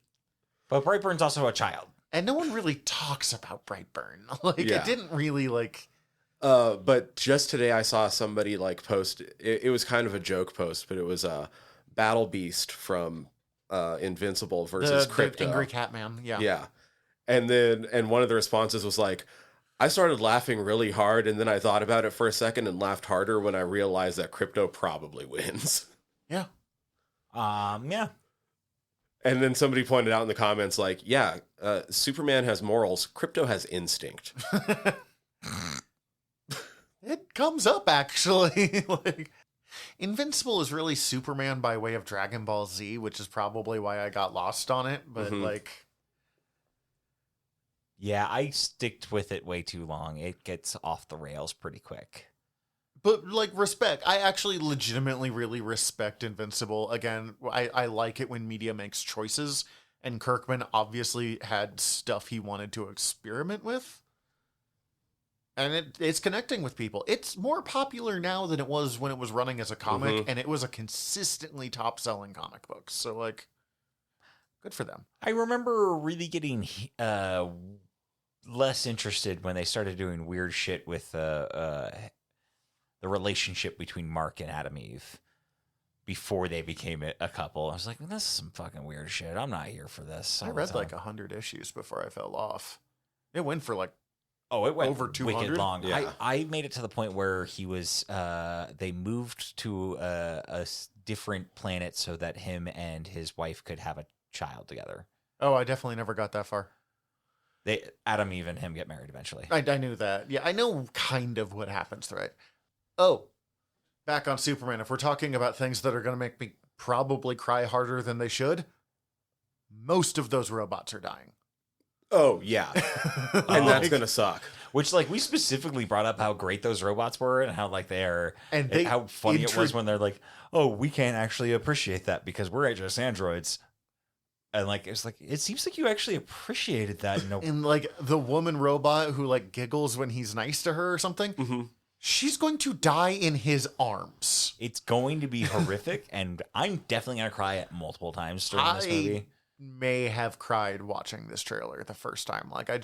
But Brightburn's also a child. And no one really talks about Brightburn. Like, Yeah. it didn't really, like... But just today I saw somebody like post, it was kind of a joke post, but it was Battle Beast from Invincible versus the Crypto. Angry Catman, yeah. Yeah. And then one of the responses was like, I started laughing really hard, and then I thought about it for a second and laughed harder when I realized that Crypto probably wins. Yeah. Yeah. And then somebody pointed out in the comments, like, yeah, Superman has morals. Crypto has instinct. It comes up, actually. Like, Invincible is really Superman by way of Dragon Ball Z, which is probably why I got lost on it. But, like... Yeah, I sticked with it way too long. It gets off the rails pretty quick. But, like, respect. I actually legitimately really respect Invincible. Again, I like it when media makes choices. And Kirkman obviously had stuff he wanted to experiment with. And it's connecting with people. It's more popular now than it was when it was running as a comic. And it was a consistently top-selling comic book. So, like, good for them. I remember really getting less interested when they started doing weird shit with the relationship between Mark and Adam Eve before they became a couple. I was like, this is some fucking weird shit. I'm not here for this. I read like 100 issues before I fell off. It went for like it went over 200. wicked long. Yeah. I made it to the point where he was they moved to a different planet so that him and his wife could have a child together. Oh, I definitely never got that far. Adam Eve and him get married eventually. I knew that. Yeah, I know kind of what happens, right? Oh, back on Superman. If we're talking about things that are going to make me probably cry harder than they should, most of those robots are dying. Oh, yeah. And that's going to suck. Which, like, we specifically brought up how great those robots were and how, like, and how funny it was when they're like, oh, we can't actually appreciate that because we're just androids. And, like, it's like, it seems like you actually appreciated that. And, like, the woman robot who, like, giggles when he's nice to her or something, she's going to die in his arms. It's going to be horrific, and I'm definitely going to cry at multiple times during this movie. May have cried watching this trailer the first time. Like, I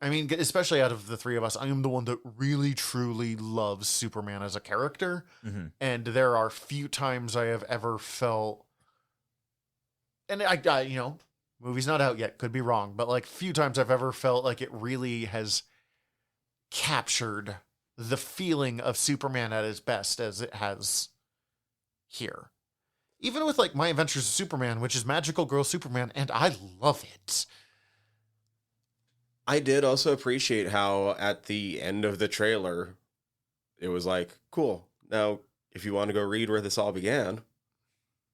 mean, especially out of the three of us, I am the one that really, truly loves Superman as a character. And there are few times I have ever felt... And I, you know, movie's not out yet, could be wrong, but like few times I've ever felt like it really has captured the feeling of Superman at his best as it has here. Even with like My Adventures of Superman, which is Magical Girl Superman, and I love it. I did also appreciate how at the end of the trailer, it was like, cool. Now, if you want to go read where this all began...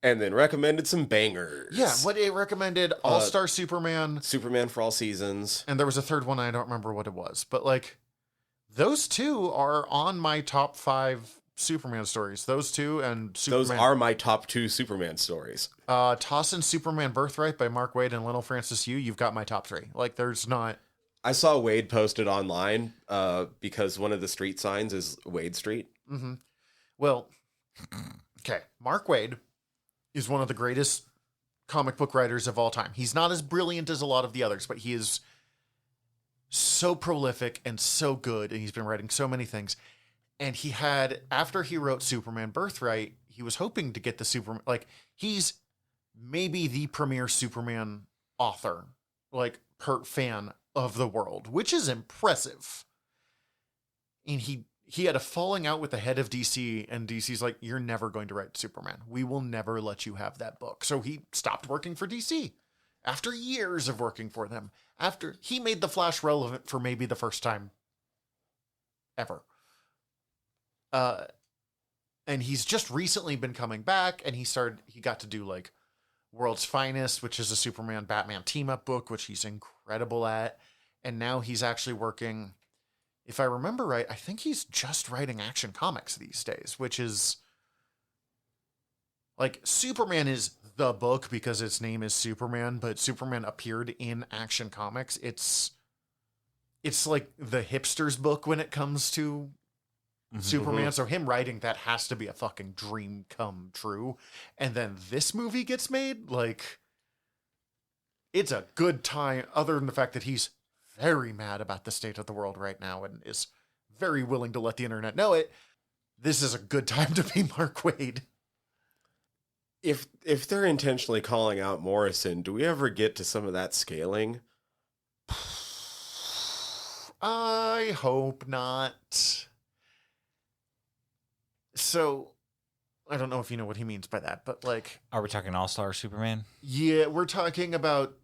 And then recommended some bangers. Yeah, what it recommended, All-Star Superman. Superman for All Seasons. And there was a third one, I don't remember what it was. But, like, those two are on my top 5 Superman stories. Those two and Superman. Those are my top 2 Superman stories. Toss in Superman Birthright by Mark Waid and Lionel Francis Yu. You've got my top 3. Like, there's not... I saw Wade posted online because one of the street signs is Wade Street. Well, okay, Mark Waid is one of the greatest comic book writers of all time. He's not as brilliant as a lot of the others, but he is so prolific and so good, and he's been writing so many things. And he had, after he wrote Superman Birthright, he was hoping to get the Superman, like, he's maybe the premier Superman author, like, fan of the world, which is impressive. And he had a falling out with the head of DC, and DC's like, you're never going to write Superman. We will never let you have that book. So he stopped working for DC after years of working for them. After he made the Flash relevant for maybe the first time ever. And he's just recently been coming back, and he got to do like World's Finest, which is a Superman Batman team up book, which he's incredible at. And now he's actually working, if I remember right, I think he's just writing Action Comics these days, which is like Superman is the book because its name is Superman, but Superman appeared in Action Comics. It's like the hipster's book when it comes to Superman. So him writing that has to be a fucking dream come true. And then this movie gets made, like, it's a good time, other than the fact that he's very mad about the state of the world right now and is very willing to let the internet know it. This is a good time to be Mark Waid. If they're intentionally calling out Morrison, do we ever get to some of that scaling? I hope not. So, I don't know if you know what he means by that, but like... Are we talking All-Star Superman? Yeah, we're talking about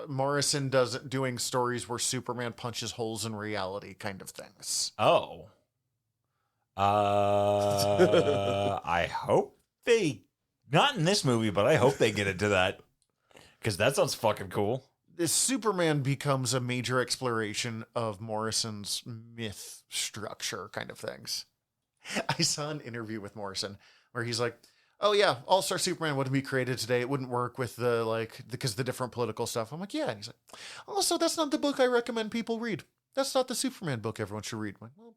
Morrison doing stories where Superman punches holes in reality kind of things. Oh. I hope they... Not in this movie, but I hope they get into that. Because that sounds fucking cool. This Superman becomes a major exploration of Morrison's myth structure kind of things. I saw an interview with Morrison where he's like, oh yeah, All-Star Superman wouldn't be created today. It wouldn't work with because the different political stuff. I'm like, yeah. And he's like, also, that's not the book I recommend people read. That's not the Superman book everyone should read. I'm like, well,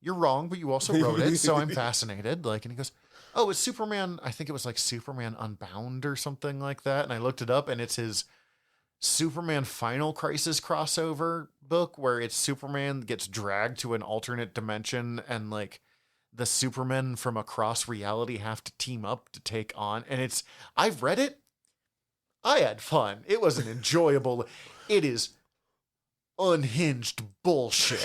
you're wrong, but you also wrote it, so I'm fascinated. Like, and he goes, oh, it's Superman. I think it was like Superman Unbound or something like that. And I looked it up, and it's his Superman Final Crisis crossover book where it's Superman gets dragged to an alternate dimension, and like the Supermen from across reality have to team up to take on. And I've read it. I had fun. It was an enjoyable. It is unhinged bullshit.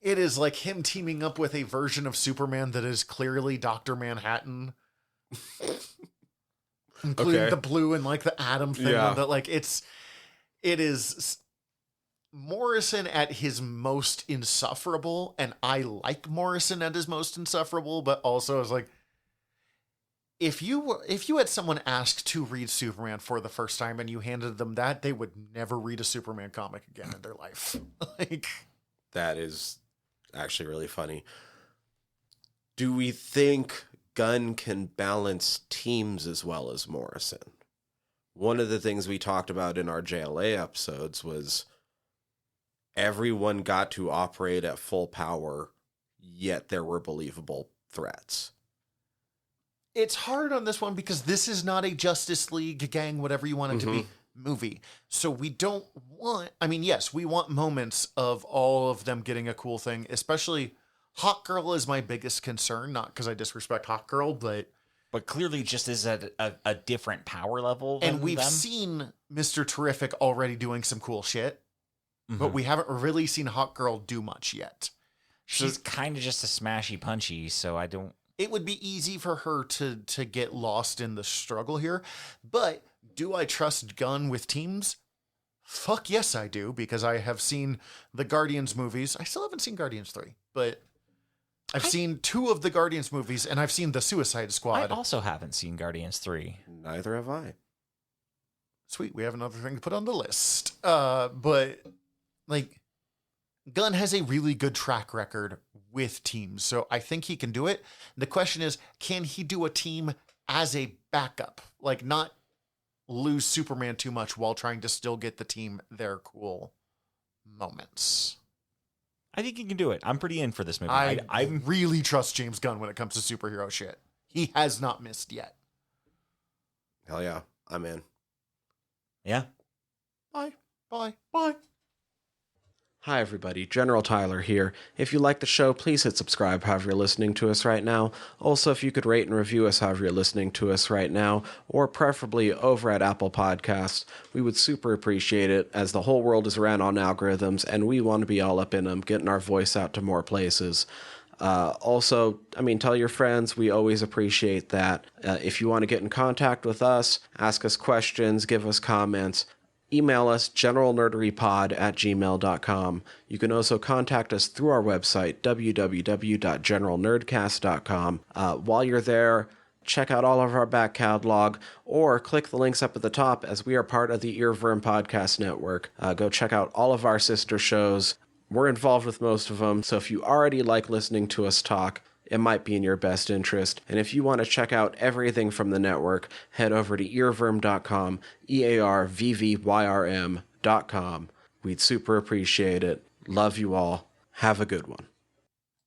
It is like him teaming up with a version of Superman that is clearly Dr. Manhattan. Including the blue and like the atom thing. Yeah. That like it is Morrison at his most insufferable, and I like Morrison at his most insufferable, but also is like, if you had someone ask to read Superman for the first time and you handed them that, they would never read a Superman comic again in their life. Like, That is actually really funny. Do we think Gunn can balance teams as well as Morrison? One of the things we talked about in our JLA episodes was everyone got to operate at full power, yet there were believable threats. it's hard on this one because this is not a Justice League gang, whatever you want it to be, movie. So we don't want, I mean, yes, we want moments of all of them getting a cool thing, especially Hawkgirl is my biggest concern, not because I disrespect Hawkgirl, but clearly just is at a different power level than and we've them. seen Mr. Terrific already doing some cool shit, but we haven't really seen Hawkgirl do much yet. She's kind of just a smashy punchy, so I don't... It would be easy for her to get lost in the struggle here, but do I trust Gunn with teams? Fuck yes, I do, because I have seen the Guardians movies. I still haven't seen Guardians 3, but I've seen 2 of the Guardians movies, and I've seen the Suicide Squad. I also haven't seen Guardians 3. Neither have I. Sweet, we have another thing to put on the list. But, like, Gunn has a really good track record with teams, so I think he can do it. The question is, can he do a team as a backup? Like, not lose Superman too much while trying to still get the team their cool moments. I think he can do it. I'm pretty in for this movie. I really trust James Gunn when it comes to superhero shit. He has not missed yet. Hell yeah, I'm in. Yeah. Bye. Hi everybody, General Tyler here. If you like the show, please hit subscribe however you're listening to us right now. Also, if you could rate and review us however you're listening to us right now, or preferably over at Apple Podcasts, we would super appreciate it, as the whole world is ran on algorithms and we want to be all up in them, getting our voice out to more places. Also, I mean, tell your friends, we always appreciate that. If you want to get in contact with us, ask us questions, give us comments, email us generalnerderypod@gmail.com. You can also contact us through our website, www.generalnerdcast.com. While you're there, check out all of our back catalog, or click the links up at the top, as we are part of the Earworm Podcast Network. Go check out all of our sister shows. We're involved with most of them, so if you already like listening to us talk, it might be in your best interest. And if you want to check out everything from the network, head over to earworm.com, EARVVYRM.com. We'd super appreciate it. Love you all. Have a good one.